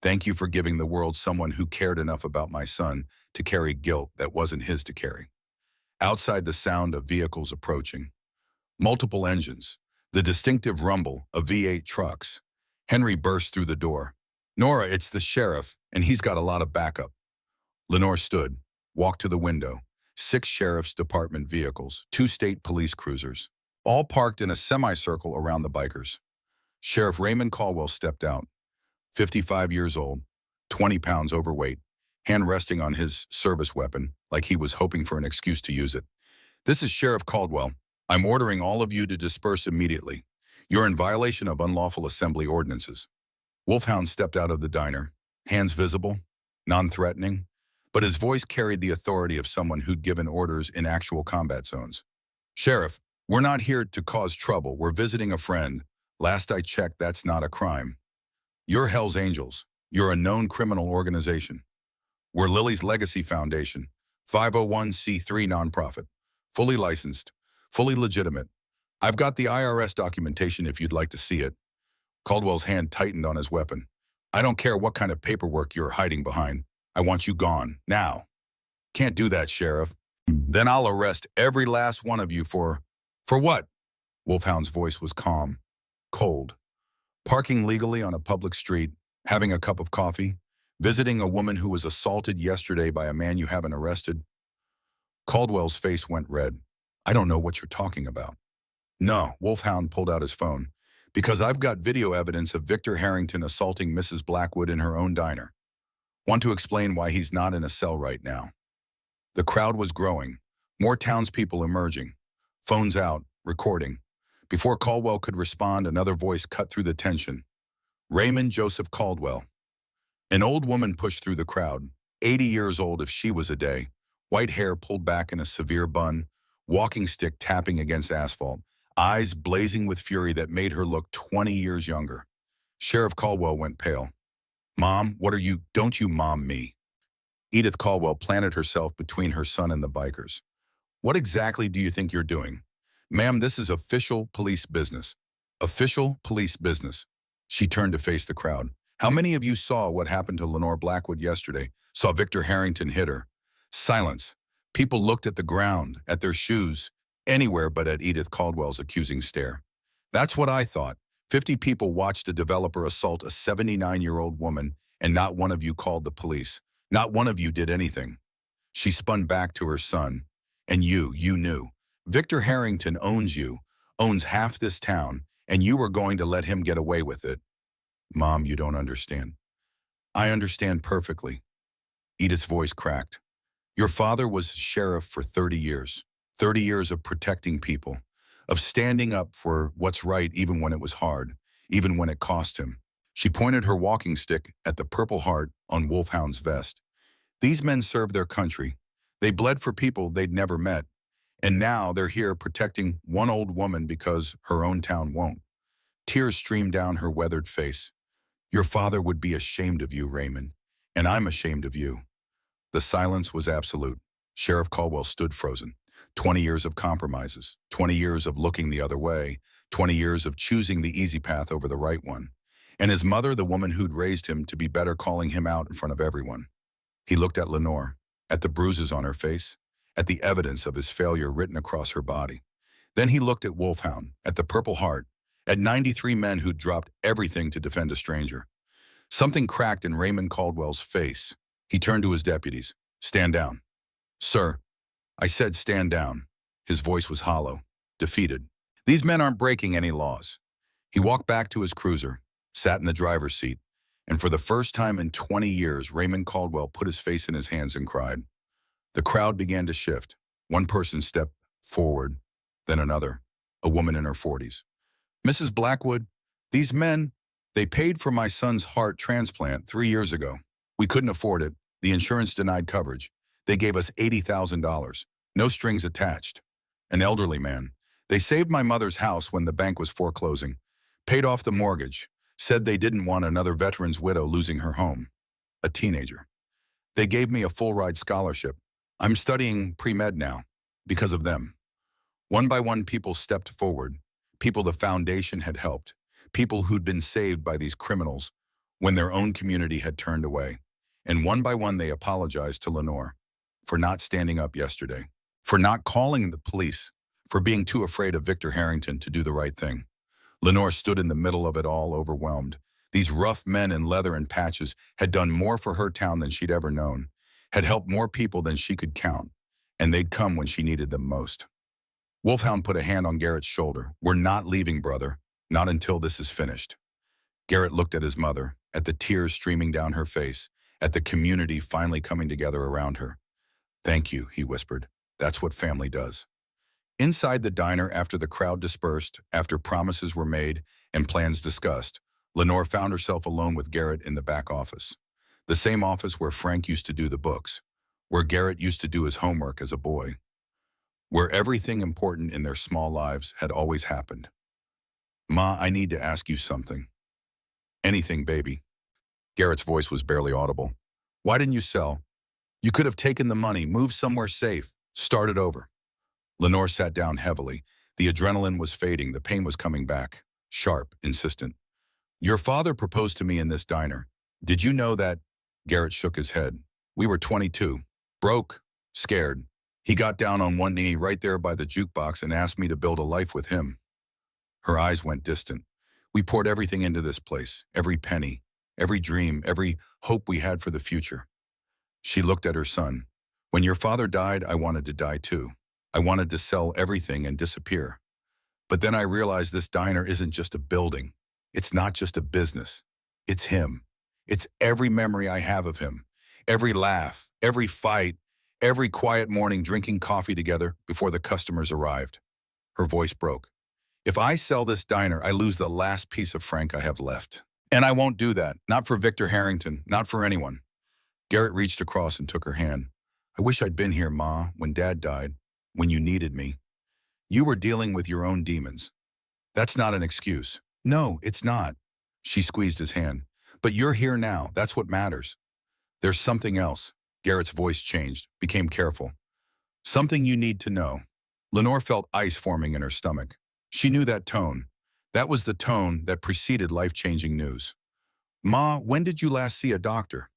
Thank you for giving the world someone who cared enough about my son to carry guilt that wasn't his to carry. Outside, the sound of vehicles approaching. Multiple engines, the distinctive rumble of V8 trucks. Henry burst through the door. Nora, it's the sheriff, and he's got a lot of backup. Lenore stood, walked to the window. 6 sheriff's department vehicles, 2 state police cruisers, all parked in a semicircle around the bikers. Sheriff Raymond Caldwell stepped out, 55 years old, 20 pounds overweight, hand resting on his service weapon like he was hoping for an excuse to use it. This is Sheriff Caldwell. I'm ordering all of you to disperse immediately. You're in violation of unlawful assembly ordinances. Wolfhound stepped out of the diner, hands visible, non-threatening, but his voice carried the authority of someone who'd given orders in actual combat zones. Sheriff, we're not here to cause trouble. We're visiting a friend. Last I checked, that's not a crime. You're Hell's Angels. You're a known criminal organization. We're Lily's Legacy Foundation, 501c3 nonprofit, fully licensed, fully legitimate. I've got the IRS documentation if you'd like to see it. Caldwell's hand tightened on his weapon. I don't care what kind of paperwork you're hiding behind. I want you gone, now. Can't do that, Sheriff. Then I'll arrest every last one of you for what? Wolfhound's voice was calm, cold. Parking legally on a public street, having a cup of coffee, visiting a woman who was assaulted yesterday by a man you haven't arrested. Caldwell's face went red. I don't know what you're talking about. No, Wolfhound pulled out his phone. Because I've got video evidence of Victor Harrington assaulting Mrs. Blackwood in her own diner. Want to explain why he's not in a cell right now. The crowd was growing, more townspeople emerging. Phones out, recording. Before Caldwell could respond, another voice cut through the tension. Raymond Joseph Caldwell. An old woman pushed through the crowd, 80 years old if she was a day, white hair pulled back in a severe bun, walking stick tapping against asphalt, eyes blazing with fury that made her look 20 years younger. Sheriff Caldwell went pale. Mom, what are you? Don't you mom me. Edith Caldwell planted herself between her son and the bikers. What exactly do you think you're doing? Ma'am, this is official police business. Official police business. She turned to face the crowd. How many of you saw what happened to Lenore Blackwood yesterday? Saw Victor Harrington hit her? Silence. People looked at the ground, at their shoes, anywhere but at Edith Caldwell's accusing stare. That's what I thought. 50 people watched a developer assault a 79-year-old woman, and not one of you called the police. Not one of you did anything. She spun back to her son. And you knew. Victor Harrington owns you, owns half this town, and you were going to let him get away with it. Mom, you don't understand. I understand perfectly. Edith's voice cracked. Your father was sheriff for 30 years. 30 years of protecting people, of standing up for what's right even when it was hard, even when it cost him. She pointed her walking stick at the Purple Heart on Wolfhound's vest. These men served their country. They bled for people they'd never met. And now they're here protecting one old woman because her own town won't. Tears streamed down her weathered face. Your father would be ashamed of you, Raymond, and I'm ashamed of you. The silence was absolute. Sheriff Caldwell stood frozen. 20 years of compromises, 20 years of looking the other way, 20 years of choosing the easy path over the right one. And his mother, the woman who'd raised him, to be better calling him out in front of everyone. He looked at Lenore, at the bruises on her face, at the evidence of his failure written across her body. Then he looked at Wolfhound, at the Purple Heart, at 93 men who'd dropped everything to defend a stranger. Something cracked in Raymond Caldwell's face. He turned to his deputies. "Stand down." "Sir." "I said stand down." His voice was hollow, defeated. "These men aren't breaking any laws." He walked back to his cruiser, sat in the driver's seat, and for the first time in 20 years, Raymond Caldwell put his face in his hands and cried. The crowd began to shift. One person stepped forward, then another, a woman in her 40s. "Mrs. Blackwood, these men, they paid for my son's heart transplant 3 years ago. We couldn't afford it. The insurance denied coverage. They gave us $80,000, no strings attached." An elderly man. "They saved my mother's house when the bank was foreclosing, paid off the mortgage, said they didn't want another veteran's widow losing her home." A teenager. "They gave me a full-ride scholarship. I'm studying pre-med now, because of them." One by one, people stepped forward, people the foundation had helped, people who'd been saved by these criminals when their own community had turned away. And one by one, they apologized to Lenore for not standing up yesterday, for not calling the police, for being too afraid of Victor Harrington to do the right thing. Lenore stood in the middle of it all, overwhelmed. These rough men in leather and patches had done more for her town than she'd ever known, had helped more people than she could count, and they'd come when she needed them most. Wolfhound put a hand on Garrett's shoulder. "We're not leaving, brother. Not until this is finished." Garrett looked at his mother, at the tears streaming down her face, at the community finally coming together around her. "Thank you," he whispered. "That's what family does." Inside the diner, after the crowd dispersed, after promises were made and plans discussed, Lenore found herself alone with Garrett in the back office. The same office where Frank used to do the books, where Garrett used to do his homework as a boy, where everything important in their small lives had always happened. "Ma, I need to ask you something." "Anything, baby." Garrett's voice was barely audible. "Why didn't you sell? You could have taken the money, moved somewhere safe, started over." Lenore sat down heavily. The adrenaline was fading, the pain was coming back, sharp, insistent. "Your father proposed to me in this diner. Did you know that?" Garrett shook his head. "We were 22, broke, scared. He got down on one knee right there by the jukebox and asked me to build a life with him." Her eyes went distant. "We poured everything into this place, every penny, every dream, every hope we had for the future." She looked at her son. "When your father died, I wanted to die too. I wanted to sell everything and disappear. But then I realized this diner isn't just a building. It's not just a business. It's him. It's every memory I have of him. Every laugh, every fight, every quiet morning drinking coffee together before the customers arrived." Her voice broke. "If I sell this diner, I lose the last piece of Frank I have left. And I won't do that. Not for Victor Harrington, not for anyone." Garrett reached across and took her hand. "I wish I'd been here, Ma, when Dad died, when you needed me. You were dealing with your own demons. That's not an excuse." "No, it's not." She squeezed his hand. "But you're here now. That's what matters. There's something else." Garrett's voice changed, became careful. "Something you need to know." Lenore felt ice forming in her stomach. She knew that tone. That was the tone that preceded life-changing news. "Ma, when did you last see a doctor?"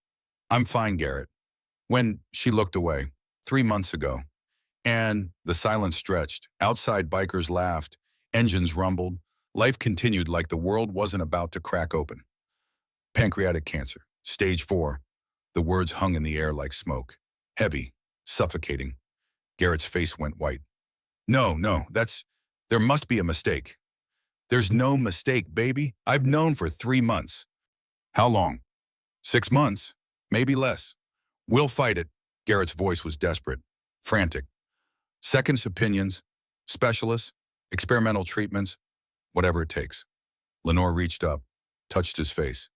"I'm fine, Garrett." "When?" She looked away. 3 months ago." And the silence stretched. Outside, bikers laughed. Engines rumbled. Life continued like the world wasn't about to crack open. "Pancreatic cancer, stage 4. The words hung in the air like smoke. Heavy, suffocating. Garrett's face went white. No, there must be a mistake." "There's no mistake, baby. I've known for 3 months. "How long?" 6 months, maybe less. "We'll fight it." Garrett's voice was desperate, frantic. "Seconds opinions, specialists, experimental treatments, whatever it takes." Lenore reached up, touched his face.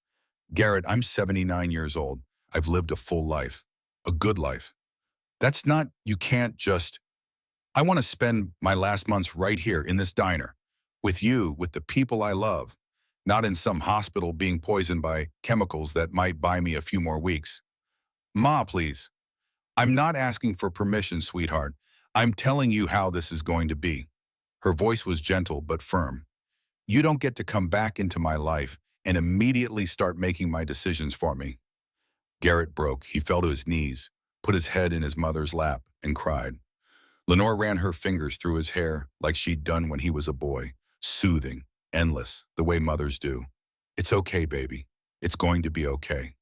"Garrett, I'm 79 years old. I've lived a full life, a good life. That's not, you can't just, I want to spend my last months right here in this diner, with you, with the people I love, not in some hospital being poisoned by chemicals that might buy me a few more weeks." "Ma, please." "I'm not asking for permission, sweetheart. I'm telling you how this is going to be." Her voice was gentle but firm. "You don't get to come back into my life and immediately start making my decisions for me." Garrett broke. He fell to his knees, put his head in his mother's lap, and cried. Lenore ran her fingers through his hair like she'd done when he was a boy, soothing, endless, the way mothers do. It's okay, baby. It's going to be okay.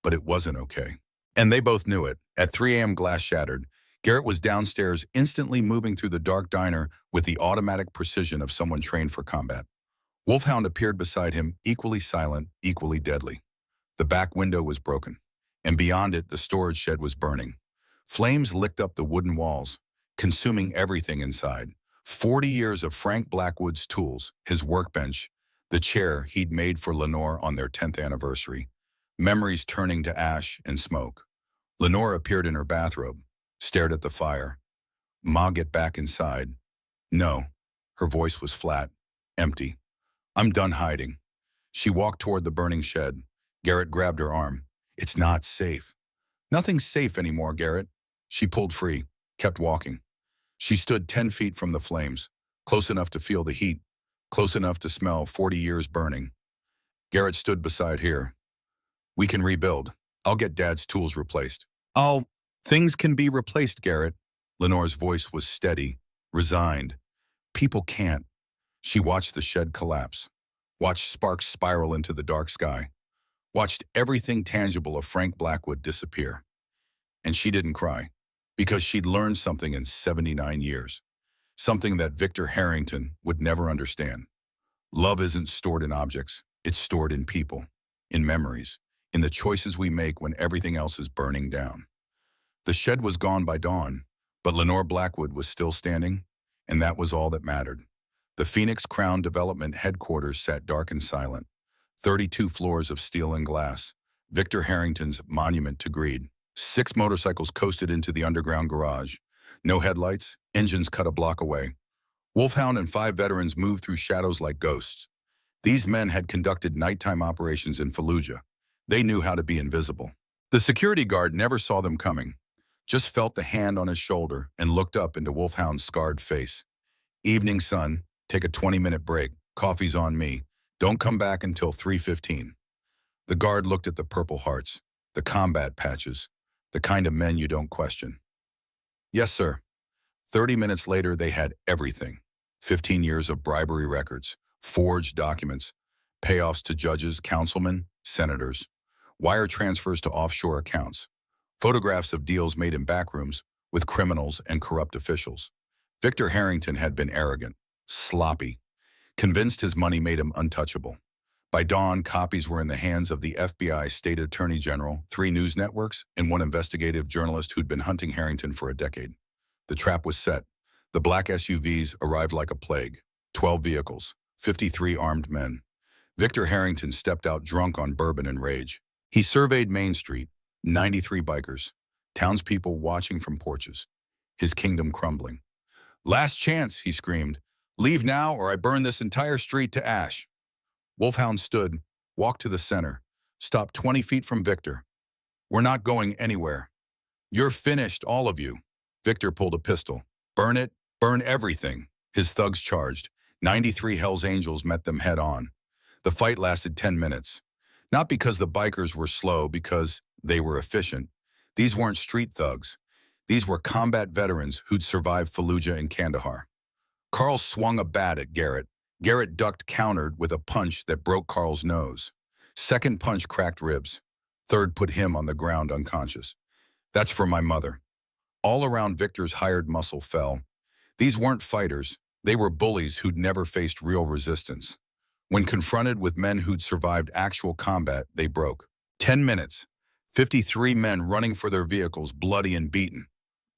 But it wasn't okay. And they both knew it. At 3 a.m., glass shattered. Garrett was downstairs, instantly moving through the dark diner with the automatic precision of someone trained for combat. Wolfhound appeared beside him, equally silent, equally deadly. The back window was broken, and beyond it, the storage shed was burning. Flames licked up the wooden walls, consuming everything inside. 40 years of Frank Blackwood's tools, his workbench, the chair he'd made for Lenore on their 10th anniversary. Memories turning to ash and smoke. Lenore appeared in her bathrobe, stared at the fire. Ma, get back inside. No. Her voice was flat, empty. I'm done hiding. She walked toward the burning shed. Garrett grabbed her arm. It's not safe. Nothing's safe anymore, Garrett. She pulled free, kept walking. She stood 10 feet from the flames, close enough to feel the heat, close enough to smell 40 years burning. Garrett stood beside her. We can rebuild. I'll get Dad's tools replaced. Things can be replaced, Garrett. Lenore's voice was steady, resigned. People can't. She watched the shed collapse, watched sparks spiral into the dark sky, watched everything tangible of Frank Blackwood disappear. And she didn't cry, because she'd learned something in 79 years, something that Victor Harrington would never understand. Love isn't stored in objects, it's stored in people, in memories, in the choices we make when everything else is burning down. The shed was gone by dawn, but Lenore Blackwood was still standing, and that was all that mattered. The Phoenix Crown Development headquarters sat dark and silent. 32 floors of steel and glass, Victor Harrington's monument to greed. 6 motorcycles coasted into the underground garage. No headlights, engines cut a block away. Wolfhound and 5 veterans moved through shadows like ghosts. These men had conducted nighttime operations in Fallujah. They knew how to be invisible. The security guard never saw them coming, just felt the hand on his shoulder and looked up into Wolfhound's scarred face. Evening, son. Take a 20-minute break. Coffee's on me. Don't come back until 3:15. The guard looked at the Purple Hearts, the combat patches, the kind of men you don't question. Yes, sir. 30 minutes later, they had everything. 15 years of bribery records, forged documents, payoffs to judges, councilmen, senators, wire transfers to offshore accounts, photographs of deals made in backrooms with criminals and corrupt officials. Victor Harrington had been arrogant, sloppy, convinced his money made him untouchable. By dawn, copies were in the hands of the FBI State Attorney General, 3 news networks, and 1 investigative journalist who'd been hunting Harrington for a decade. The trap was set. The black SUVs arrived like a plague. 12 vehicles, 53 armed men. Victor Harrington stepped out drunk on bourbon and rage. He surveyed Main Street, 93 bikers, townspeople watching from porches, his kingdom crumbling. Last chance, he screamed. Leave now or I burn this entire street to ash. Wolfhound stood, walked to the center, stopped 20 feet from Victor. We're not going anywhere. You're finished, all of you. Victor pulled a pistol. Burn it, burn everything. His thugs charged. 93 Hells Angels met them head on. The fight lasted 10 minutes. Not because the bikers were slow, because they were efficient. These weren't street thugs. These were combat veterans who'd survived Fallujah and Kandahar. Carl swung a bat at Garrett. Garrett ducked, countered with a punch that broke Carl's nose. Second punch cracked ribs. Third put him on the ground unconscious. That's for my mother. All around, Victor's hired muscle fell. These weren't fighters. They were bullies who'd never faced real resistance. When confronted with men who'd survived actual combat, they broke. 10 minutes. 53 men running for their vehicles, bloody and beaten.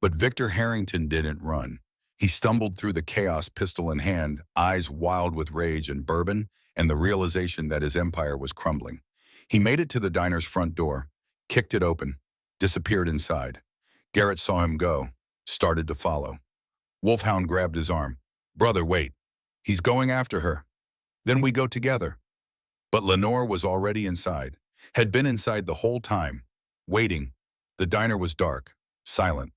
But Victor Harrington didn't run. He stumbled through the chaos, pistol in hand, eyes wild with rage and bourbon, and the realization that his empire was crumbling. He made it to the diner's front door, kicked it open, disappeared inside. Garrett saw him go, started to follow. Wolfhound grabbed his arm. Brother, wait. He's going after her. Then we go together. But Lenore was already inside, had been inside the whole time, waiting. The diner was dark, silent.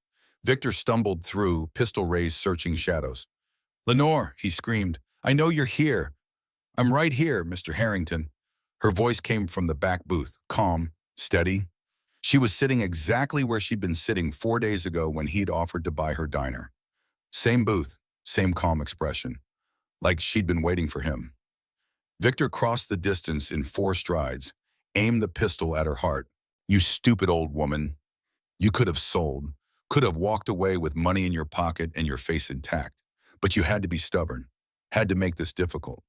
Victor stumbled through, pistol raised, searching shadows. Lenore, he screamed, I know you're here. I'm right here, Mr. Harrington. Her voice came from the back booth, calm, steady. She was sitting exactly where she'd been sitting 4 days ago when he'd offered to buy her diner. Same booth, same calm expression, like she'd been waiting for him. Victor crossed the distance in 4 strides, aimed the pistol at her heart. You stupid old woman. You could have sold, could have walked away with money in your pocket and your face intact. But you had to be stubborn, had to make this difficult.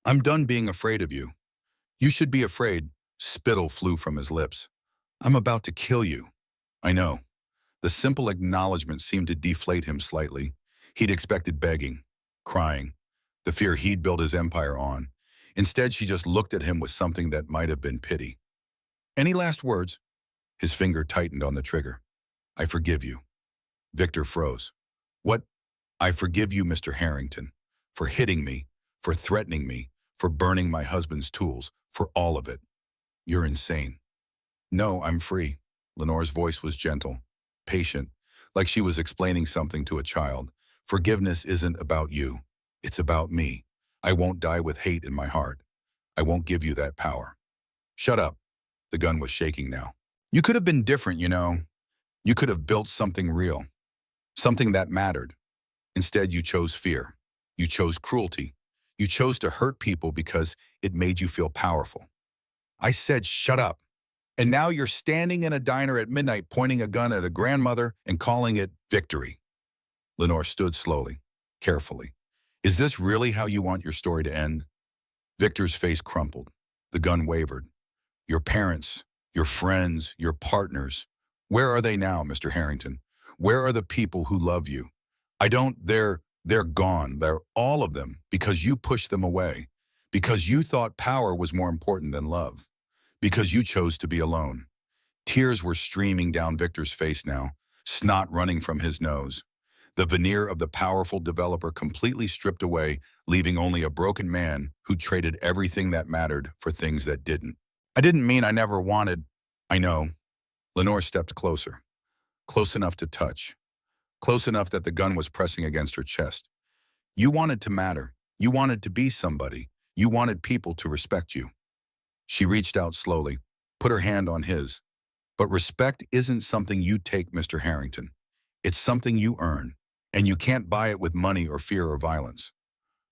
I'm done being afraid of you. You should be afraid. Spittle flew from his lips. I'm about to kill you. I know. The simple acknowledgement seemed to deflate him slightly. He'd expected begging, crying, the fear he'd built his empire on. Instead, she just looked at him with something that might have been pity. Any last words? His finger tightened on the trigger. I forgive you. Victor froze. What? I forgive you, Mr. Harrington, for hitting me, for threatening me, for burning my husband's tools, for all of it. You're insane. No, I'm free. Lenore's voice was gentle, patient, like she was explaining something to a child. Forgiveness isn't about you. It's about me. I won't die with hate in my heart. I won't give you that power. Shut up. The gun was shaking now. You could have been different, you know. You could have built something real, something that mattered. Instead, you chose fear. You chose cruelty. You chose to hurt people because it made you feel powerful. I said, shut up. And now you're standing in a diner at midnight pointing a gun at a grandmother and calling it victory. Lenore stood slowly, carefully. Is this really how you want your story to end? Victor's face crumpled. The gun wavered. Your parents, your friends, your partners. Where are they now, Mr. Harrington? Where are the people who love you? They're gone. They're all of them because you pushed them away, because you thought power was more important than love, because you chose to be alone. Tears were streaming down Victor's face now, snot running from his nose. The veneer of the powerful developer completely stripped away, leaving only a broken man who traded everything that mattered for things that didn't. I didn't mean I never wanted. I know. Lenore stepped closer, close enough to touch, close enough that the gun was pressing against her chest. You wanted to matter. You wanted to be somebody. You wanted people to respect you. She reached out slowly, put her hand on his. But respect isn't something you take, Mr. Harrington. It's something you earn, and you can't buy it with money or fear or violence.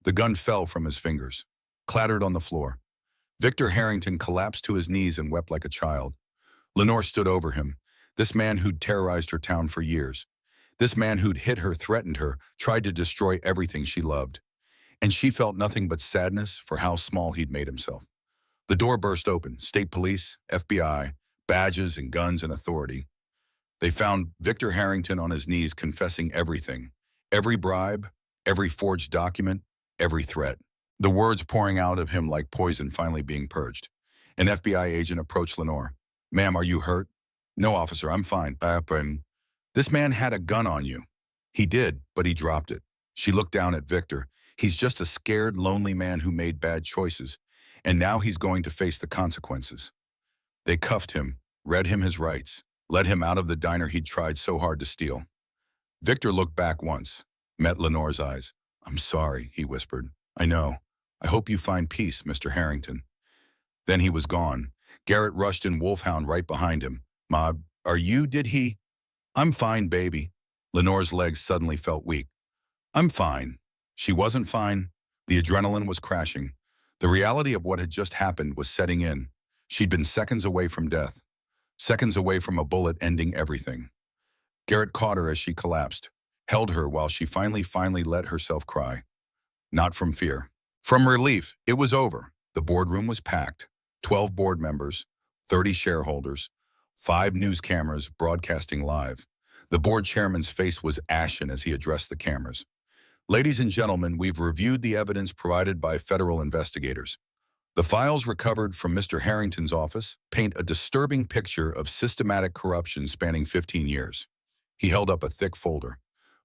The gun fell from his fingers, clattered on the floor. Victor Harrington collapsed to his knees and wept like a child. Lenore stood over him, this man who'd terrorized her town for years. This man who'd hit her, threatened her, tried to destroy everything she loved. And she felt nothing but sadness for how small he'd made himself. The door burst open. State police, FBI, badges and guns and authority. They found Victor Harrington on his knees confessing everything. Every bribe, every forged document, every threat. The words pouring out of him like poison finally being purged. An FBI agent approached Lenore. Ma'am, are you hurt? No, officer, I'm fine. This man had a gun on you. He did, but he dropped it. She looked down at Victor. He's just a scared, lonely man who made bad choices, and now he's going to face the consequences. They cuffed him, read him his rights, led him out of the diner he'd tried so hard to steal. Victor looked back once, met Lenore's eyes. I'm sorry, he whispered. I know. I hope you find peace, Mr. Harrington. Then he was gone. Garrett rushed in Wolfhound right behind him. Ma, did he? I'm fine, baby. Lenore's legs suddenly felt weak. I'm fine. She wasn't fine. The adrenaline was crashing. The reality of what had just happened was setting in. She'd been seconds away from death. Seconds away from a bullet ending everything. Garrett caught her as she collapsed, held her while she finally let herself cry. Not from fear. From relief. It was over. The boardroom was packed. 12 board members, 30 shareholders, 5 news cameras broadcasting live. The board chairman's face was ashen as he addressed the cameras. Ladies and gentlemen, we've reviewed the evidence provided by federal investigators. The files recovered from Mr. Harrington's office paint a disturbing picture of systematic corruption spanning 15 years. He held up a thick folder.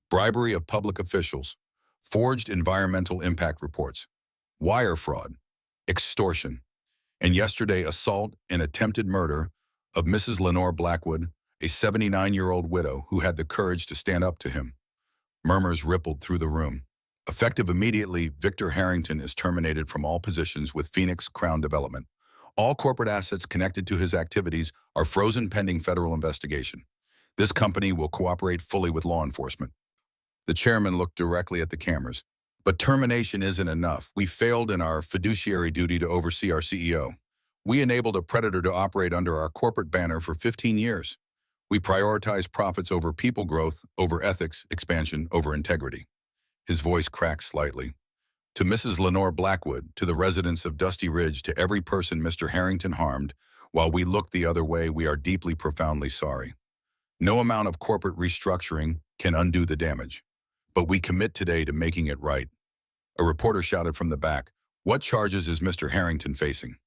Bribery of public officials, forged environmental impact reports, wire fraud, extortion, and yesterday assault and attempted murder of Mrs. Lenore Blackwood, a 79-year-old widow who had the courage to stand up to him. Murmurs rippled through the room. Effective immediately, Victor Harrington is terminated from all positions with Phoenix Crown Development. All corporate assets connected to his activities are frozen pending federal investigation. This company will cooperate fully with law enforcement. The chairman looked directly at the cameras. But termination isn't enough. We failed in our fiduciary duty to oversee our CEO. We enabled a predator to operate under our corporate banner for 15 years. We prioritized profits over people growth, over ethics, expansion, over integrity. His voice cracked slightly. To Mrs. Lenore Blackwood, to the residents of Dusty Ridge, to every person Mr. Harrington harmed, while we looked the other way, we are deeply, profoundly sorry. No amount of corporate restructuring can undo the damage. But we commit today to making it right. A reporter shouted from the back, "What charges is Mr. Harrington facing?"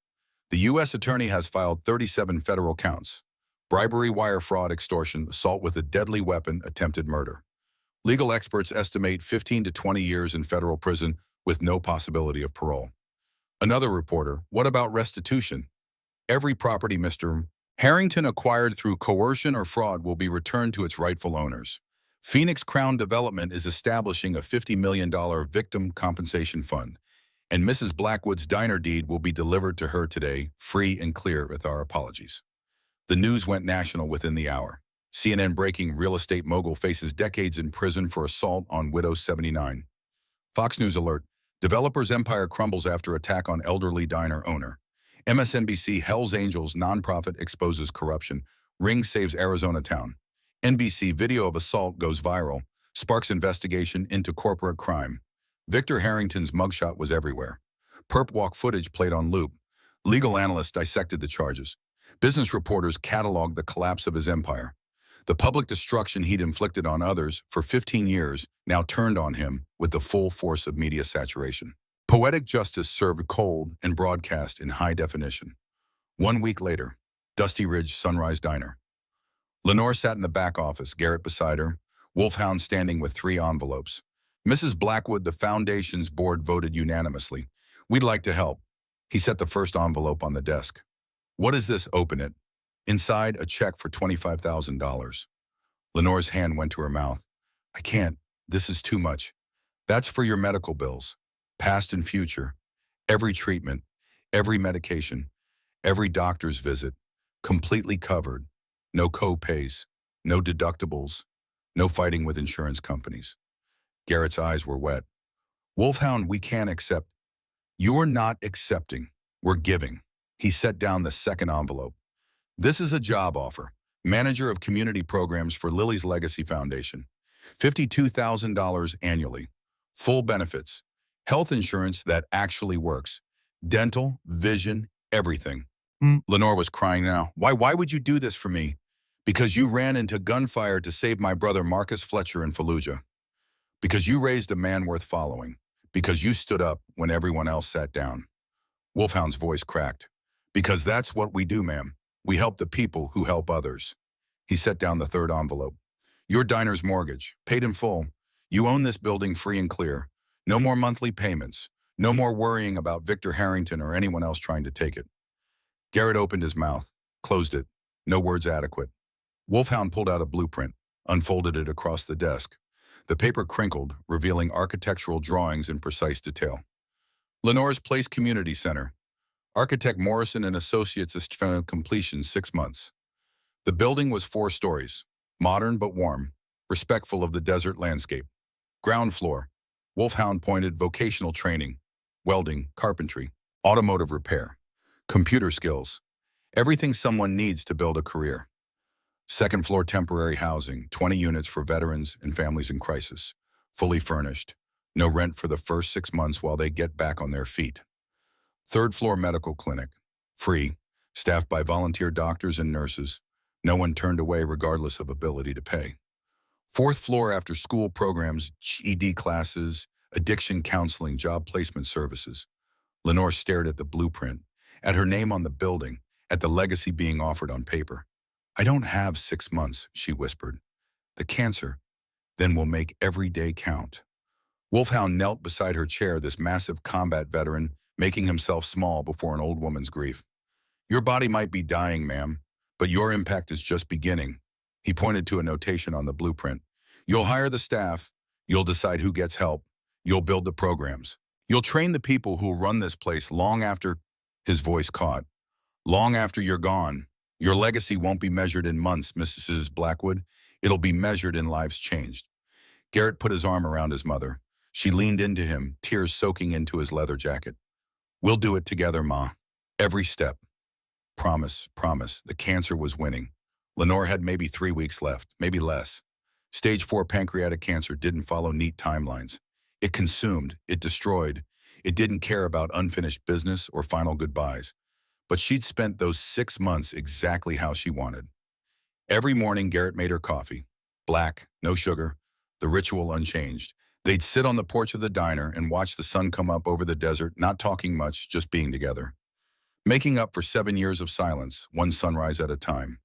The U.S. attorney has filed 37 federal counts: bribery, wire fraud, extortion, assault with a deadly weapon, attempted murder. Legal experts estimate 15 to 20 years in federal prison with no possibility of parole. Another reporter, "What about restitution?" Every property Mr. Harrington acquired through coercion or fraud will be returned to its rightful owners. Phoenix Crown Development is establishing a $50 million victim compensation fund, and Mrs. Blackwood's diner deed will be delivered to her today, free and clear, with our apologies. The news went national within the hour. CNN breaking: real estate mogul faces decades in prison for assault on widow 79. Fox News alert: developer's empire crumbles after attack on elderly diner owner. MSNBC: Hell's Angels nonprofit exposes corruption. Ring saves Arizona town. NBC: video of assault goes viral, sparks investigation into corporate crime. Victor Harrington's mugshot was everywhere. Perp walk footage played on loop. Legal analysts dissected the charges. Business reporters cataloged the collapse of his empire. The public destruction he'd inflicted on others for 15 years now turned on him with the full force of media saturation. Poetic justice served cold and broadcast in high definition. 1 week later, Dusty Ridge Sunrise Diner. Lenore sat in the back office, Garrett beside her, Wolfhound standing with 3 envelopes. Mrs. Blackwood, the foundation's board voted unanimously. "We'd like to help." He set the first envelope on the desk. "What is this?" "Open it." Inside, a check for $25,000. Lenore's hand went to her mouth. "I can't. This is too much." "That's for your medical bills, past and future. Every treatment, every medication, every doctor's visit, completely covered. No co-pays, no deductibles, no fighting with insurance companies." Garrett's eyes were wet. "Wolfhound, we can't accept." "You're not accepting. We're giving." He set down the second envelope. "This is a job offer. Manager of Community Programs for Lily's Legacy Foundation. $52,000 annually. Full benefits. Health insurance that actually works. Dental, vision, everything." Lenore was crying now. Why would you do this for me?" "Because you ran into gunfire to save my brother Marcus Fletcher in Fallujah. Because you raised a man worth following. Because you stood up when everyone else sat down." Wolfhound's voice cracked. "Because that's what we do, ma'am. We help the people who help others." He set down the third envelope. "Your diner's mortgage, paid in full. You own this building free and clear. No more monthly payments. No more worrying about Victor Harrington or anyone else trying to take it." Garrett opened his mouth, closed it. No words adequate. Wolfhound pulled out a blueprint, unfolded it across the desk. The paper crinkled, revealing architectural drawings in precise detail. Lenore's Place Community Center. Architect Morrison and Associates estimated completion 6 months. The building was 4 stories, modern but warm, respectful of the desert landscape. Ground floor. Wolfhound pointed: vocational training, welding, carpentry, automotive repair, computer skills, everything someone needs to build a career. Second floor, temporary housing, 20 units for veterans and families in crisis, fully furnished. No rent for the first 6 months while they get back on their feet. Third floor, medical clinic, free, staffed by volunteer doctors and nurses. No one turned away regardless of ability to pay. Fourth floor, after school programs, GED classes, addiction counseling, job placement services. Lenore stared at the blueprint, at her name on the building, at the legacy being offered on paper. "I don't have 6 months," she whispered. "The cancer. Then we'll make every day count." Wolfhound knelt beside her chair, this massive combat veteran, making himself small before an old woman's grief. "Your body might be dying, ma'am, but your impact is just beginning." He pointed to a notation on the blueprint. "You'll hire the staff. You'll decide who gets help. You'll build the programs. You'll train the people who'll run this place long after—" His voice caught. "Long after you're gone. Your legacy won't be measured in months, Mrs. Blackwood. It'll be measured in lives changed." Garrett put his arm around his mother. She leaned into him, tears soaking into his leather jacket. We'll do it together, Ma. Every step. Promise, promise. The cancer was winning. Lenore had maybe 3 weeks left, maybe less. Stage 4 pancreatic cancer didn't follow neat timelines. It consumed, it destroyed. It didn't care about unfinished business or final goodbyes. But she'd spent those 6 months exactly how she wanted. Every morning, Garrett made her coffee. Black, no sugar, the ritual unchanged. They'd sit on the porch of the diner and watch the sun come up over the desert, not talking much, just being together. Making up for 7 years of silence, one sunrise at a time.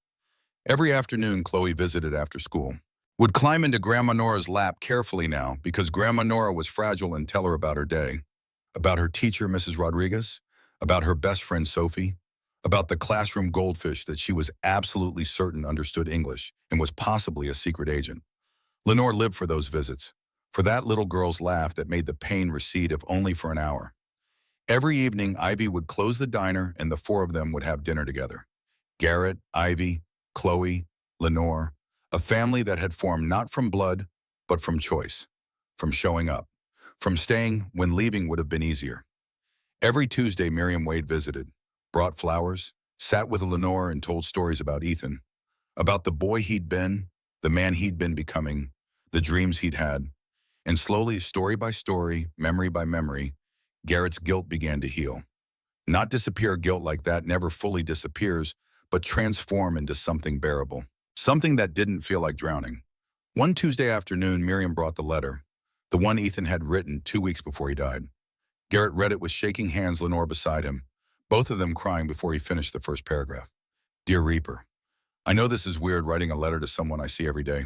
Every afternoon, Chloe visited after school. Would climb into Grandma Nora's lap carefully now because Grandma Nora was fragile and tell her about her day. About her teacher, Mrs. Rodriguez. About her best friend, Sophie. About the classroom goldfish that she was absolutely certain understood English and was possibly a secret agent. Lenore lived for those visits, for that little girl's laugh that made the pain recede if only for an hour. Every evening, Ivy would close the diner and the four of them would have dinner together. Garrett, Ivy, Chloe, Lenore, a family that had formed not from blood, but from choice, from showing up, from staying when leaving would have been easier. Every Tuesday, Miriam Wade visited, brought flowers, sat with Lenore and told stories about Ethan, about the boy he'd been, the man he'd been becoming, the dreams he'd had. And slowly, story by story, memory by memory, Garrett's guilt began to heal. Not disappear guilt like that never fully disappears, but transform into something bearable. Something that didn't feel like drowning. One Tuesday afternoon, Miriam brought the letter, the one Ethan had written 2 weeks before he died. Garrett read it with shaking hands, Lenore beside him, both of them crying before he finished the first paragraph. Dear Reaper, I know this is weird writing a letter to someone I see every day,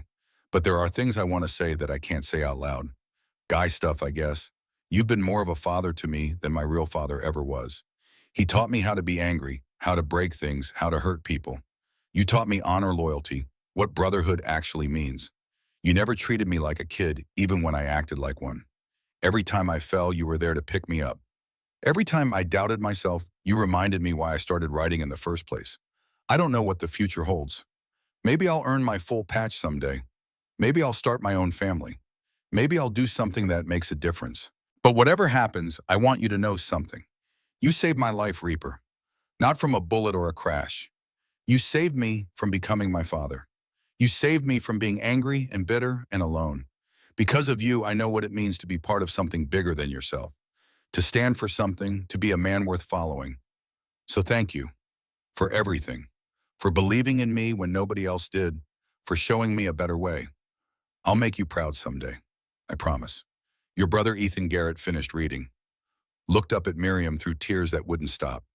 but there are things I want to say that I can't say out loud. Guy stuff, I guess. You've been more of a father to me than my real father ever was. He taught me how to be angry, how to break things, how to hurt people. You taught me honor, loyalty, what brotherhood actually means. You never treated me like a kid, even when I acted like one. Every time I fell, you were there to pick me up. Every time I doubted myself, you reminded me why I started writing in the first place. I don't know what the future holds. Maybe I'll earn my full patch someday. Maybe I'll start my own family. Maybe I'll do something that makes a difference. But whatever happens, I want you to know something. You saved my life, Reaper. Not from a bullet or a crash. You saved me from becoming my father. You saved me from being angry and bitter and alone. Because of you, I know what it means to be part of something bigger than yourself. To stand for something, to be a man worth following. So thank you for everything. For believing in me when nobody else did. For showing me a better way. I'll make you proud someday. I promise. Your brother Ethan. Garrett finished reading. Looked up at Miriam through tears that wouldn't stop.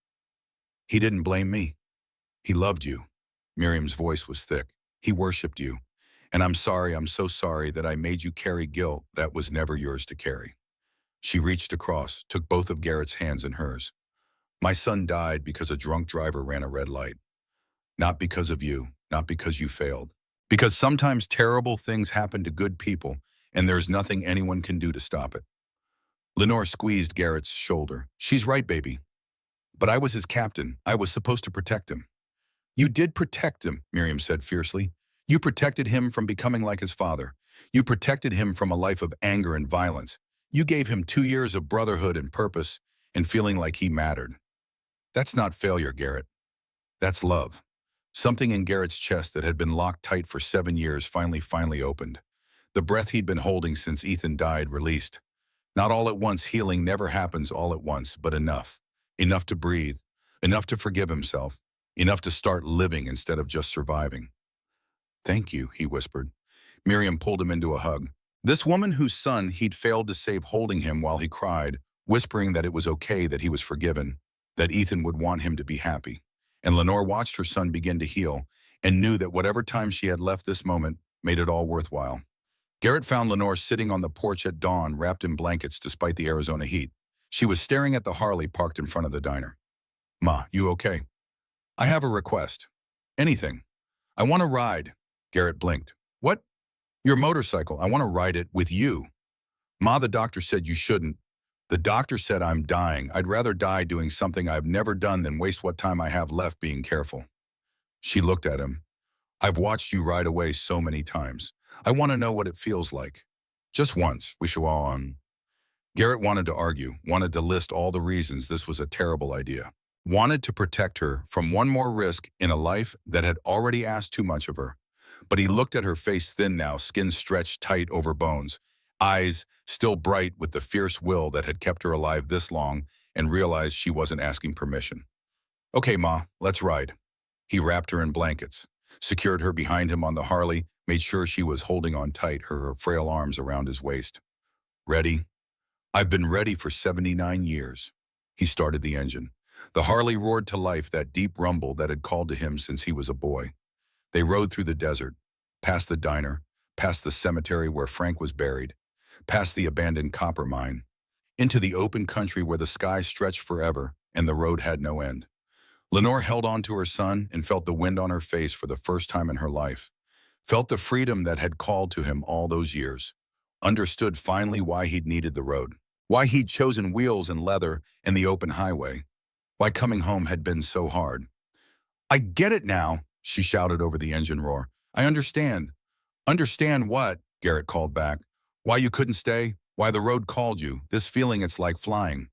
He didn't blame me. He loved you. Miriam's voice was thick. He worshipped you. And I'm so sorry that I made you carry guilt that was never yours to carry. She reached across, took both of Garrett's hands in hers. My son died because a drunk driver ran a red light. Not because of you, not because you failed. Because sometimes terrible things happen to good people, and there's nothing anyone can do to stop it. Lenore squeezed Garrett's shoulder. She's right, baby. But I was his captain. I was supposed to protect him. You did protect him, Miriam said fiercely. You protected him from becoming like his father. You protected him from a life of anger and violence. You gave him 2 years of brotherhood and purpose and feeling like he mattered. That's not failure, Garrett. That's love. Something in Garrett's chest that had been locked tight for 7 years finally opened. The breath he'd been holding since Ethan died released. Not all at once. Healing never happens all at once, but enough. Enough to breathe. Enough to forgive himself. Enough to start living instead of just surviving. Thank you, he whispered. Miriam pulled him into a hug. This woman whose son he'd failed to save holding him while he cried, whispering that it was okay, that he was forgiven, that Ethan would want him to be happy. And Lenore watched her son begin to heal and knew that whatever time she had left this moment made it all worthwhile. Garrett found Lenore sitting on the porch at dawn, wrapped in blankets despite the Arizona heat. She was staring at the Harley parked in front of the diner. Ma, you okay? I have a request. Anything. I want to ride. Garrett blinked. What? Your motorcycle. I want to ride it with you. Ma, the doctor said you shouldn't. The doctor said I'm dying. I'd rather die doing something I've never done than waste what time I have left being careful. She looked at him. I've watched you ride away so many times. I want to know what it feels like. Just once, we shall all on. Garrett wanted to argue, wanted to list all the reasons this was a terrible idea. Wanted to protect her from one more risk in a life that had already asked too much of her. But he looked at her face thin now, skin stretched tight over bones, eyes still bright with the fierce will that had kept her alive this long, and realized she wasn't asking permission. Okay, Ma, let's ride. He wrapped her in blankets, secured her behind him on the Harley, made sure she was holding on tight, her frail arms around his waist. Ready? I've been ready for 79 years. He started the engine. The Harley roared to life, that deep rumble that had called to him since he was a boy. They rode through the desert, past the diner, past the cemetery where Frank was buried, past the abandoned copper mine, into the open country where the sky stretched forever and the road had no end. Lenore held on to her son and felt the wind on her face for the first time in her life, felt the freedom that had called to him all those years, understood finally why he'd needed the road, why he'd chosen wheels and leather and the open highway, why coming home had been so hard. I get it now, she shouted over the engine roar. I understand. Understand what? Garrett called back. Why you couldn't stay? Why the road called you? This feeling it's like flying.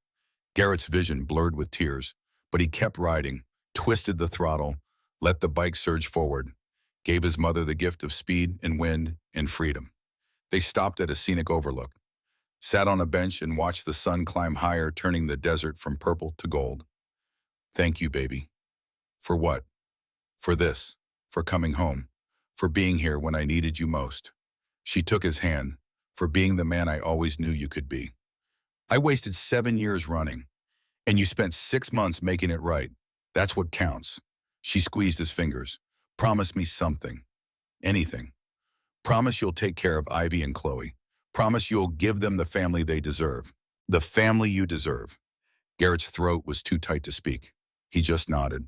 Garrett's vision blurred with tears, but he kept riding, twisted the throttle, let the bike surge forward, gave his mother the gift of speed and wind and freedom. They stopped at a scenic overlook, sat on a bench and watched the sun climb higher, turning the desert from purple to gold. Thank you, baby. For what? For this, for coming home, for being here when I needed you most. She took his hand, for being the man I always knew you could be. I wasted 7 years running, and you spent 6 months making it right. That's what counts. She squeezed his fingers. Promise me something. Anything. Promise you'll take care of Ivy and Chloe. Promise you'll give them the family they deserve. The family you deserve. Garrett's throat was too tight to speak. He just nodded.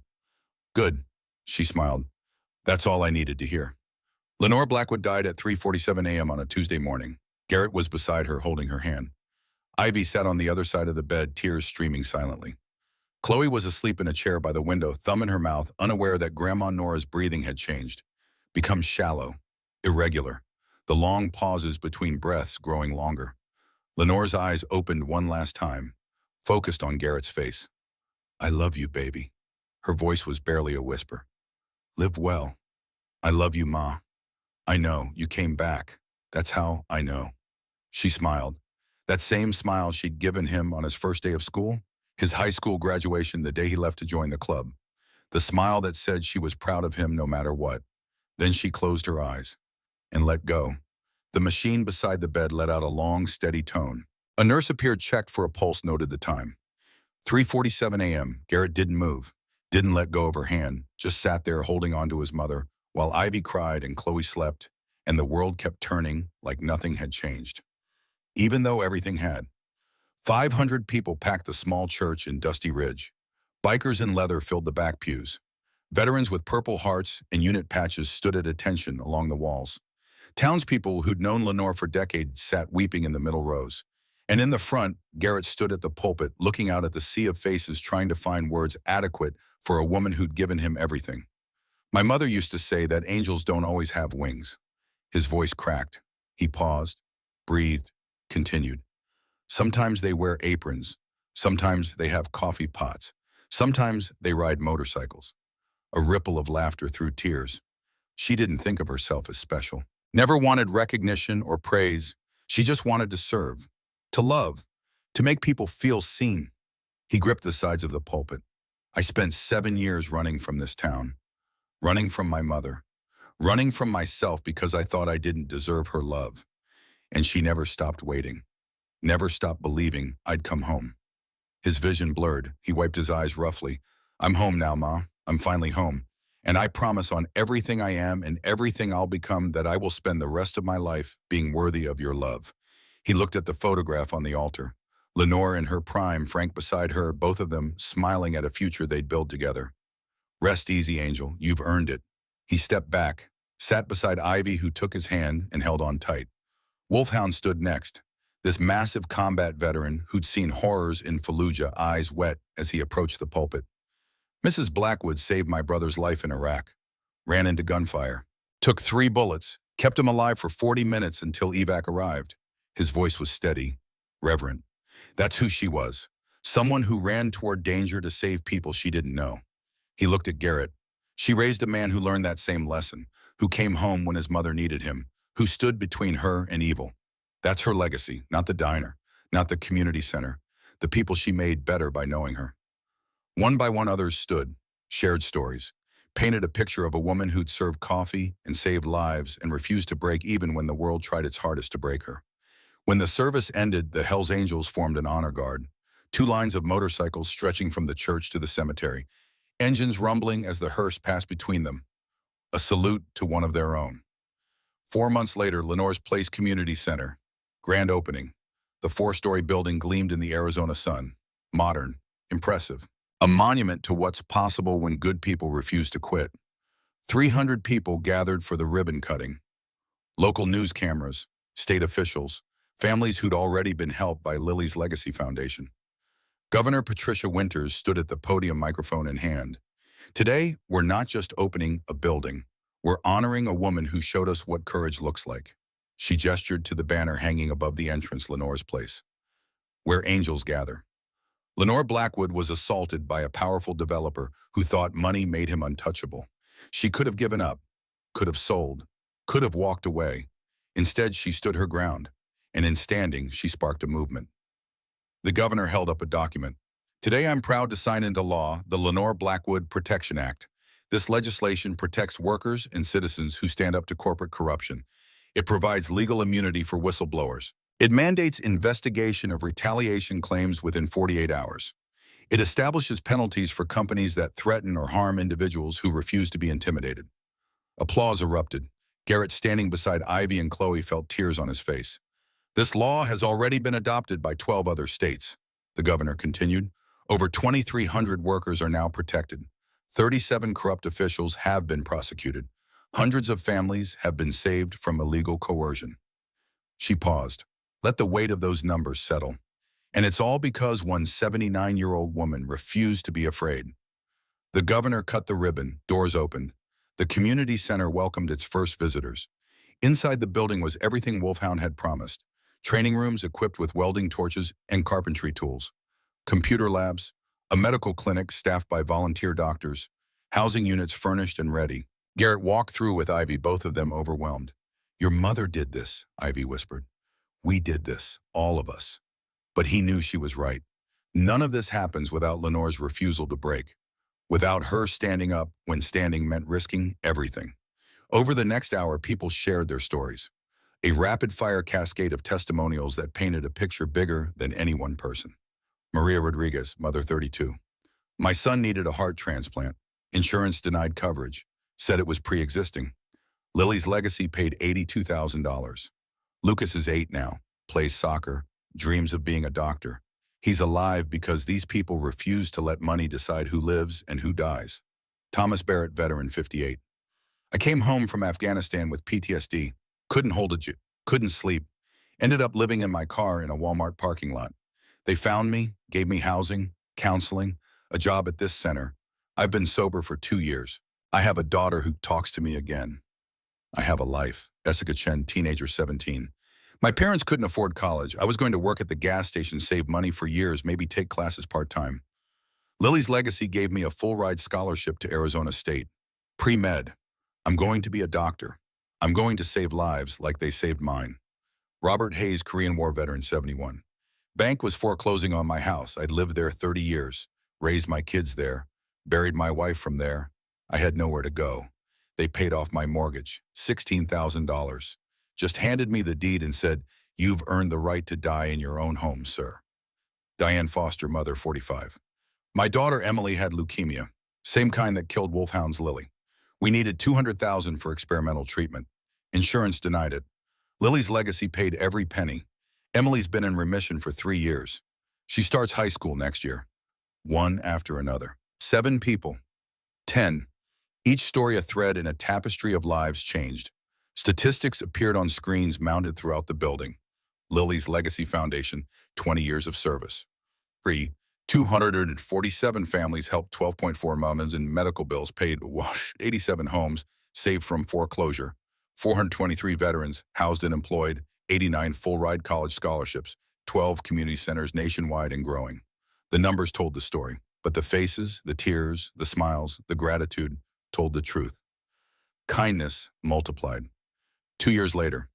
Good, she smiled. That's all I needed to hear. Lenore Blackwood died at 3:47 a.m. on a Tuesday morning. Garrett was beside her, holding her hand. Ivy sat on the other side of the bed, tears streaming silently. Chloe was asleep in a chair by the window, thumb in her mouth, unaware that Grandma Nora's breathing had changed, become shallow, irregular, the long pauses between breaths growing longer. Lenore's eyes opened one last time, focused on Garrett's face. I love you, baby. Her voice was barely a whisper. Live well. I love you, Ma. I know, you came back. That's how I know. She smiled. That same smile she'd given him on his first day of school, his high school graduation, the day he left to join the club. The smile that said she was proud of him no matter what. Then she closed her eyes and let go. The machine beside the bed let out a long, steady tone. A nurse appeared, checked for a pulse, noted the time. 3:47 a.m. Garrett didn't move, didn't let go of her hand, just sat there holding on to his mother, while Ivy cried and Chloe slept, and the world kept turning like nothing had changed. Even though everything had. 500 people packed the small church in Dusty Ridge. Bikers in leather filled the back pews. Veterans with Purple Hearts and unit patches stood at attention along the walls. Townspeople who'd known Lenore for decades sat weeping in the middle rows. And in the front, Garrett stood at the pulpit, looking out at the sea of faces, trying to find words adequate for a woman who'd given him everything. My mother used to say that angels don't always have wings. His voice cracked. He paused, breathed, continued. Sometimes they wear aprons. Sometimes they have coffee pots. Sometimes they ride motorcycles. A ripple of laughter through tears. She didn't think of herself as special. Never wanted recognition or praise. She just wanted to serve, to love, to make people feel seen. He gripped the sides of the pulpit. I spent 7 years running from this town, running from my mother, running from myself because I thought I didn't deserve her love. And she never stopped waiting, never stopped believing I'd come home. His vision blurred. He wiped his eyes roughly. I'm home now, Ma. I'm finally home. And I promise on everything I am and everything I'll become that I will spend the rest of my life being worthy of your love. He looked at the photograph on the altar. Lenore in her prime, Frank beside her, both of them smiling at a future they'd build together. Rest easy, Angel. You've earned it. He stepped back, sat beside Ivy, who took his hand and held on tight. Wolfhound stood next, this massive combat veteran who'd seen horrors in Fallujah, eyes wet as he approached the pulpit. Mrs. Blackwood saved my brother's life in Iraq, ran into gunfire, took 3 bullets, kept him alive for 40 minutes until evac arrived. His voice was steady, reverent. That's who she was. Someone who ran toward danger to save people she didn't know. He looked at Garrett. She raised a man who learned that same lesson, who came home when his mother needed him, who stood between her and evil. That's her legacy, not the diner, not the community center, the people she made better by knowing her. One by one others stood, shared stories, painted a picture of a woman who'd served coffee and saved lives and refused to break even when the world tried its hardest to break her. When the service ended, the Hells Angels formed an honor guard, two lines of motorcycles stretching from the church to the cemetery, engines rumbling as the hearse passed between them, a salute to one of their own. 4 months later, Lenore's Place Community Center, grand opening. The four-story building gleamed in the Arizona sun, modern, impressive. A monument to what's possible when good people refuse to quit. 300 people gathered for the ribbon cutting. Local news cameras, state officials, families who'd already been helped by Lily's Legacy Foundation. Governor Patricia Winters stood at the podium, microphone in hand. Today, we're not just opening a building. We're honoring a woman who showed us what courage looks like. She gestured to the banner hanging above the entrance, Lenore's Place, where angels gather. Lenore Blackwood was assaulted by a powerful developer who thought money made him untouchable. She could have given up, could have sold, could have walked away. Instead, she stood her ground, and in standing, she sparked a movement. The governor held up a document. Today, I'm proud to sign into law the Lenore Blackwood Protection Act. This legislation protects workers and citizens who stand up to corporate corruption. It provides legal immunity for whistleblowers. It mandates investigation of retaliation claims within 48 hours. It establishes penalties for companies that threaten or harm individuals who refuse to be intimidated. Applause erupted. Garrett, standing beside Ivy and Chloe, felt tears on his face. This law has already been adopted by 12 other states, the governor continued. Over 2,300 workers are now protected. 37 corrupt officials have been prosecuted. Hundreds of families have been saved from illegal coercion. She paused. Let the weight of those numbers settle. And it's all because one 79-year-old woman refused to be afraid. The governor cut the ribbon, doors opened. The community center welcomed its first visitors. Inside the building was everything Wolfhound had promised. Training rooms equipped with welding torches and carpentry tools. Computer labs, a medical clinic staffed by volunteer doctors, housing units furnished and ready. Garrett walked through with Ivy, both of them overwhelmed. Your mother did this, Ivy whispered. We did this, all of us. But he knew she was right. None of this happens without Lenore's refusal to break. Without her standing up when standing meant risking everything. Over the next hour, people shared their stories. A rapid-fire cascade of testimonials that painted a picture bigger than any one person. Maria Rodriguez, mother 32. My son needed a heart transplant. Insurance denied coverage. Said it was pre-existing. Lily's Legacy paid $82,000. Lucas is 8 now, plays soccer, dreams of being a doctor. He's alive because these people refuse to let money decide who lives and who dies. Thomas Barrett, veteran, 58. I came home from Afghanistan with PTSD, couldn't hold a couldn't sleep, ended up living in my car in a Walmart parking lot. They found me, gave me housing, counseling, a job at this center. I've been sober for 2 years. I have a daughter who talks to me again. I have a life. Jessica Chen, teenager, 17. My parents couldn't afford college. I was going to work at the gas station, save money for years, maybe take classes part-time. Lily's Legacy gave me a full-ride scholarship to Arizona State. Pre-med. I'm going to be a doctor. I'm going to save lives like they saved mine. Robert Hayes, Korean War veteran, 71. Bank was foreclosing on my house. I'd lived there 30 years, raised my kids there, buried my wife from there. I had nowhere to go. They paid off my mortgage, $16,000. Just handed me the deed and said, you've earned the right to die in your own home, sir. Diane Foster, mother, 45. My daughter Emily had leukemia, same kind that killed Wolfhound's Lily. We needed $200,000 for experimental treatment. Insurance denied it. Lily's Legacy paid every penny. Emily's been in remission for 3 years. She starts high school next year. One after another. 7 people. 10. Each story a thread in a tapestry of lives changed. Statistics appeared on screens mounted throughout the building. Lily's Legacy Foundation, 20 years of service. 3. 247 families helped 12.4 million in medical bills paid, 87 homes saved from foreclosure, 423 veterans housed and employed, 89 full-ride college scholarships, 12 community centers nationwide and growing. The numbers told the story, but the faces, the tears, the smiles, the gratitude told the truth. Kindness multiplied. 2 years later,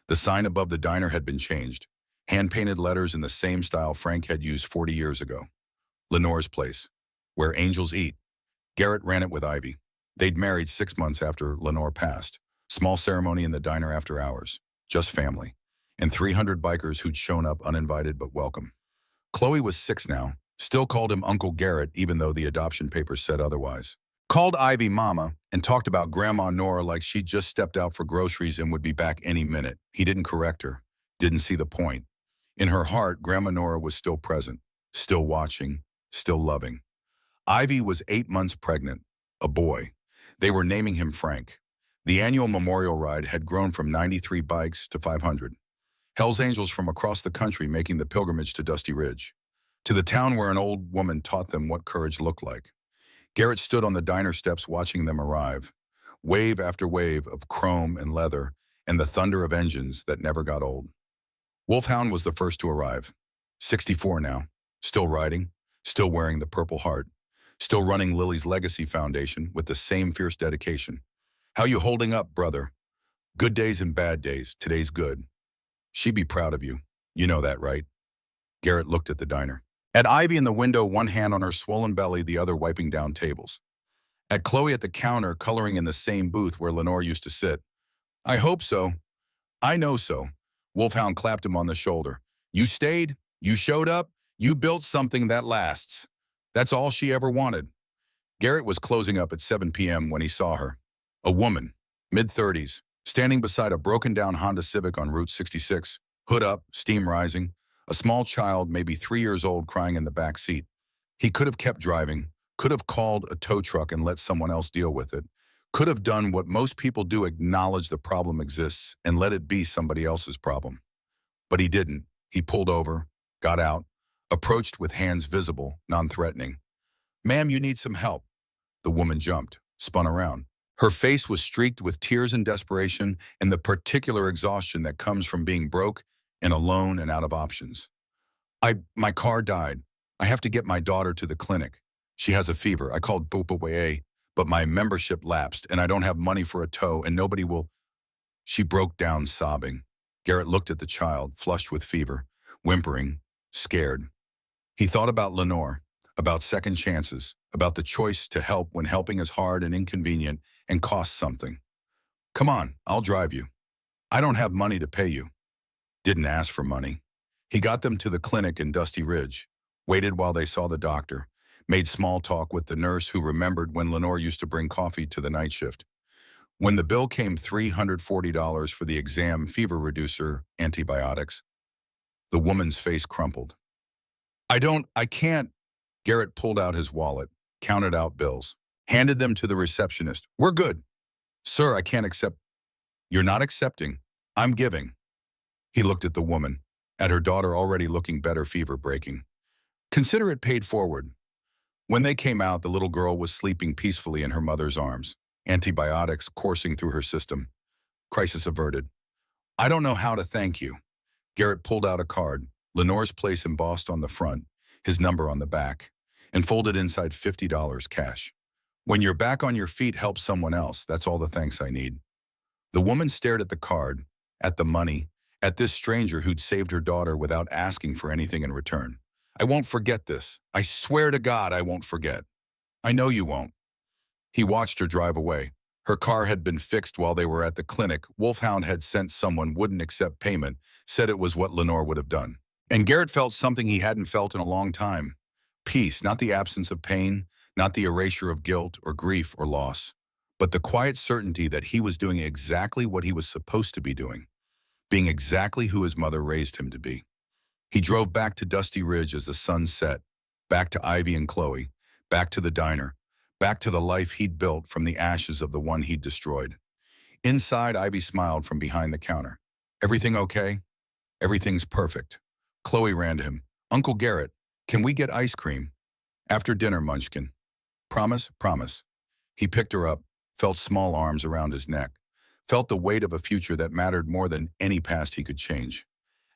the sign above the diner had been changed. Hand-painted letters in the same style Frank had used 40 years ago. Lenore's Place, where angels eat. Garrett ran it with Ivy. They'd married 6 months after Lenore passed. Small ceremony in the diner after hours. Just family. And 300 bikers who'd shown up uninvited but welcome. Chloe was 6 now, still called him Uncle Garrett even though the adoption papers said otherwise. Called Ivy Mama and talked about Grandma Nora like she'd just stepped out for groceries and would be back any minute. He didn't correct her, didn't see the point. In her heart, Grandma Nora was still present, still watching, still loving. Ivy was 8 months pregnant, a boy. They were naming him Frank. The annual memorial ride had grown from 93 bikes to 500. Hell's Angels from across the country making the pilgrimage to Dusty Ridge, to the town where an old woman taught them what courage looked like. Garrett stood on the diner steps watching them arrive, wave after wave of chrome and leather and the thunder of engines that never got old. Wolfhound was the first to arrive, 64 now, still riding, still wearing the Purple Heart, still running Lily's Legacy Foundation with the same fierce dedication. How you holding up, brother? Good days and bad days, today's good. She'd be proud of you. You know that, right? Garrett looked at the diner. At Ivy in the window, one hand on her swollen belly, the other wiping down tables. At Chloe at the counter, coloring in the same booth where Lenore used to sit. I hope so. I know so. Wolfhound clapped him on the shoulder. You stayed, you showed up, you built something that lasts. That's all she ever wanted. Garrett was closing up at 7 p.m. when he saw her. A woman, mid-30s, standing beside a broken-down Honda Civic on Route 66, hood up, steam rising, a small child, maybe 3 years old, crying in the back seat. He could have kept driving, could have called a tow truck and let someone else deal with it, could have done what most people do, acknowledge the problem exists and let it be somebody else's problem. But he didn't. He pulled over, got out, approached with hands visible, non-threatening. Ma'am, you need some help. The woman jumped, spun around. Her face was streaked with tears and desperation and the particular exhaustion that comes from being broke and alone and out of options. My car died. I have to get my daughter to the clinic. She has a fever. I called Boopaway, but my membership lapsed and I don't have money for a tow and nobody will. She broke down sobbing. Garrett looked at the child, flushed with fever, whimpering, scared. He thought about Lenore, about second chances, about the choice to help when helping is hard and inconvenient and costs something. Come on, I'll drive you. I don't have money to pay you. Didn't ask for money. He got them to the clinic in Dusty Ridge, waited while they saw the doctor, made small talk with the nurse who remembered when Lenore used to bring coffee to the night shift. When the bill came $340 for the exam, fever reducer, antibiotics, the woman's face crumpled. I can't. Garrett pulled out his wallet, counted out bills, handed them to the receptionist. We're good. Sir, I can't accept. You're not accepting. I'm giving. He looked at the woman, at her daughter already looking better, fever breaking. Consider it paid forward. When they came out, the little girl was sleeping peacefully in her mother's arms, antibiotics coursing through her system. Crisis averted. I don't know how to thank you. Garrett pulled out a card, Lenore's Place embossed on the front, his number on the back, and folded inside $50 cash. When you're back on your feet, help someone else. That's all the thanks I need. The woman stared at the card, at the money, at this stranger who'd saved her daughter without asking for anything in return. I won't forget this. I swear to God I won't forget. I know you won't. He watched her drive away. Her car had been fixed while they were at the clinic. Wolfhound had sent someone, wouldn't accept payment, said it was what Lenore would have done. And Garrett felt something he hadn't felt in a long time. Peace, not the absence of pain, not the erasure of guilt or grief or loss, but the quiet certainty that he was doing exactly what he was supposed to be doing, being exactly who his mother raised him to be. He drove back to Dusty Ridge as the sun set, back to Ivy and Chloe, back to the diner, back to the life he'd built from the ashes of the one he'd destroyed. Inside, Ivy smiled from behind the counter. Everything okay? Everything's perfect. Chloe ran to him. Uncle Garrett, can we get ice cream? After dinner, Munchkin. Promise, promise. He picked her up, felt small arms around his neck. felt the weight of a future that mattered more than any past he could change.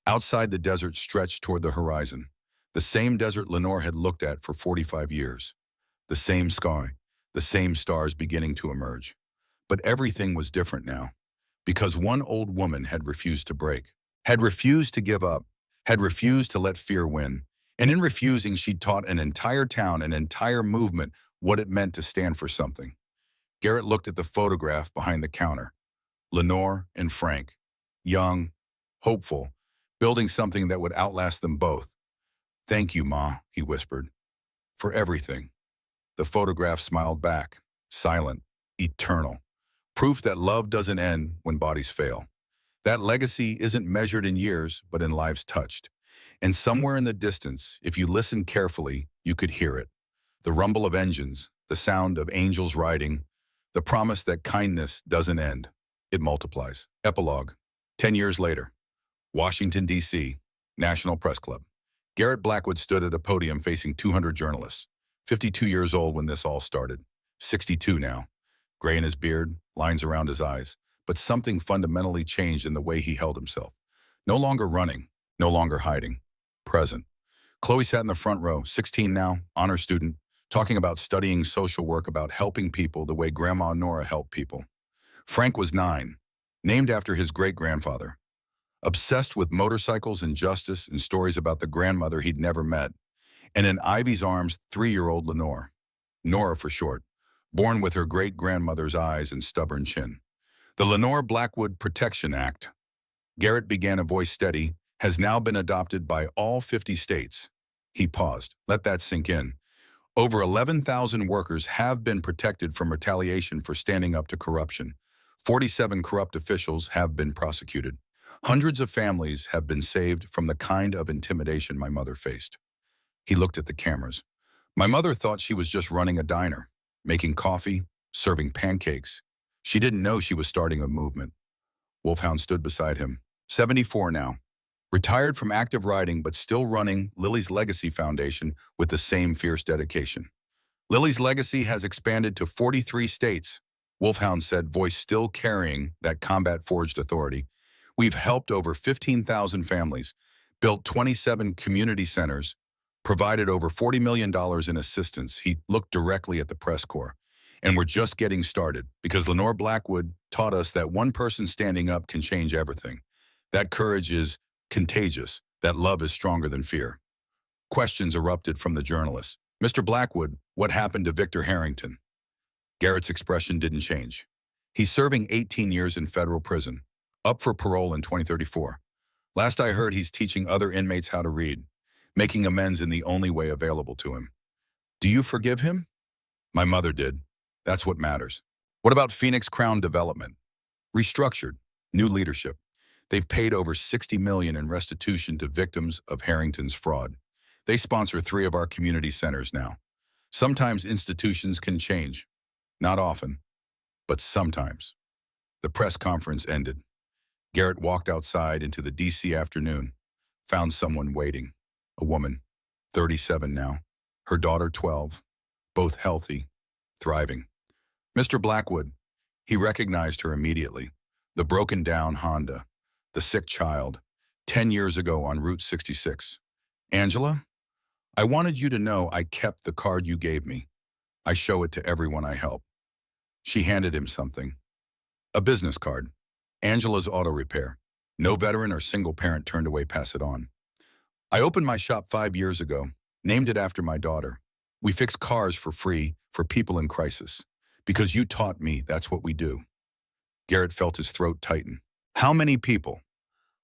Outside, the desert stretched toward the horizon, the same desert Lenore had looked at for 45 years. The same sky, the same stars beginning to emerge. But everything was different now, because one old woman had refused to break, had refused to give up, had refused to let fear win. And in refusing, she taught an entire town, an entire movement, what it meant to stand for something. Garrett looked at the photograph behind the counter. Lenore and Frank, young, hopeful, building something that would outlast them both. "Thank you, Ma," he whispered, "for everything." The photograph smiled back, silent, eternal. Proof that love doesn't end when bodies fail. That legacy isn't measured in years, but in lives touched. And somewhere in the distance, if you listened carefully, you could hear it. The rumble of engines, the sound of angels riding, the promise that kindness doesn't end. It multiplies. Epilogue. 10 years later. Washington, D.C., National Press Club. Garrett Blackwood stood at a podium facing 200 journalists. 52 years old when this all started. 62 now. Gray in his beard, lines around his eyes. But something fundamentally changed in the way he held himself. No longer running, no longer hiding. Present. Chloe sat in the front row, 16 now, honor student, talking about studying social work, about helping people the way Grandma Nora helped people. Frank was 9, named after his great-grandfather. Obsessed with motorcycles and justice and stories about the grandmother he'd never met. And in Ivy's arms, 3-year-old Lenore. Nora for short, born with her great-grandmother's eyes and stubborn chin. The Lenore Blackwood Protection Act, Garrett began, a voice steady, has now been adopted by all 50 states. He paused. Let that sink in. Over 11,000 workers have been protected from retaliation for standing up to corruption. 47 corrupt officials have been prosecuted. Hundreds of families have been saved from the kind of intimidation my mother faced. He looked at the cameras. My mother thought she was just running a diner, making coffee, serving pancakes. She didn't know she was starting a movement. Wolfhound stood beside him, 74 now. Retired from active riding, but still running Lily's Legacy Foundation with the same fierce dedication. Lily's legacy has expanded to 43 states, Wolfhound said, voice still carrying that combat-forged authority. We've helped over 15,000 families, built 27 community centers, provided over $40 million in assistance. He looked directly at the press corps. And we're just getting started, because Lenore Blackwood taught us that one person standing up can change everything. That courage is contagious, that love is stronger than fear. Questions erupted from the journalists. Mr. Blackwood, what happened to Victor Harrington? Garrett's expression didn't change. He's serving 18 years in federal prison, up for parole in 2034. Last I heard, he's teaching other inmates how to read, making amends in the only way available to him. Do you forgive him? My mother did. That's what matters. What about Phoenix Crown Development? Restructured, new leadership. They've paid over $60 million in restitution to victims of Harrington's fraud. They sponsor 3 of our community centers now. Sometimes institutions can change. Not often, but sometimes. The press conference ended. Garrett walked outside into the D.C. afternoon, found someone waiting. A woman, 37 now, her daughter 12, both healthy, thriving. Mr. Blackwood, he recognized her immediately. The broken-down Honda, the sick child, 10 years ago on Route 66. Angela, I wanted you to know I kept the card you gave me. I show it to everyone I help. She handed him something. A business card. Angela's Auto Repair. No veteran or single parent turned away, pass it on. I opened my shop 5 years ago, named it after my daughter. We fix cars for free for people in crisis. Because you taught me that's what we do. Garrett felt his throat tighten. How many people?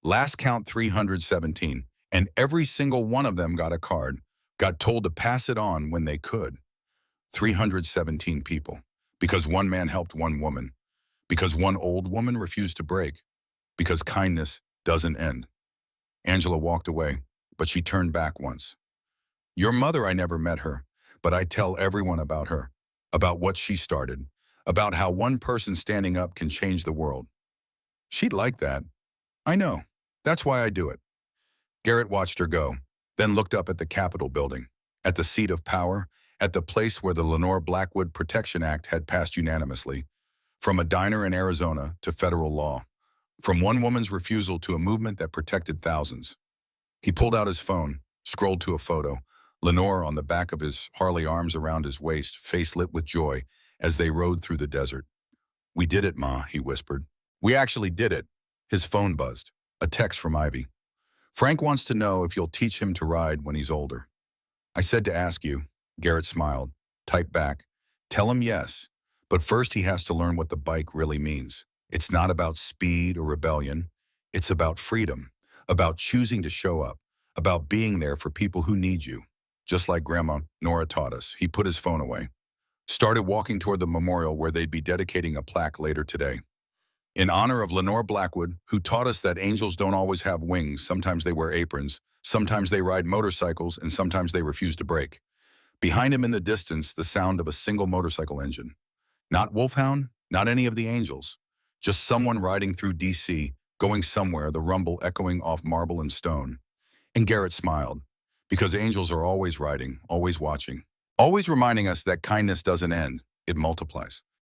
Last count 317, and every single one of them got a card, got told to pass it on when they could. 317 people, because one man helped one woman, because one old woman refused to break, because kindness doesn't end. Angela walked away, but she turned back once. Your mother, I never met her, but I tell everyone about her, about what she started, about how one person standing up can change the world. She'd like that. I know. That's why I do it. Garrett watched her go, then looked up at the Capitol building, at the seat of power, at the place where the Lenore Blackwood Protection Act had passed unanimously. From a diner in Arizona to federal law. From one woman's refusal to a movement that protected thousands. He pulled out his phone, scrolled to a photo. Lenore on the back of his Harley, arms around his waist, face lit with joy as they rode through the desert. "We did it, Ma," he whispered. "We actually did it." His phone buzzed. A text from Ivy. "Frank wants to know if you'll teach him to ride when he's older." "I said to ask you." Garrett smiled. Typed back. "Tell him yes. But first he has to learn what the bike really means. It's not about speed or rebellion. It's about freedom. About choosing to show up. About being there for people who need you. Just like Grandma Nora taught us." He put his phone away. Started walking toward the memorial where they'd be dedicating a plaque later today. "In honor of Lenore Blackwood, who taught us that angels don't always have wings. Sometimes they wear aprons. Sometimes they ride motorcycles, and sometimes they refuse to brake." Behind him in the distance, the sound of a single motorcycle engine. Not Wolfhound, not any of the angels. Just someone riding through D.C., going somewhere, the rumble echoing off marble and stone. And Garrett smiled. Because angels are always riding, always watching. Always reminding us that kindness doesn't end, it multiplies.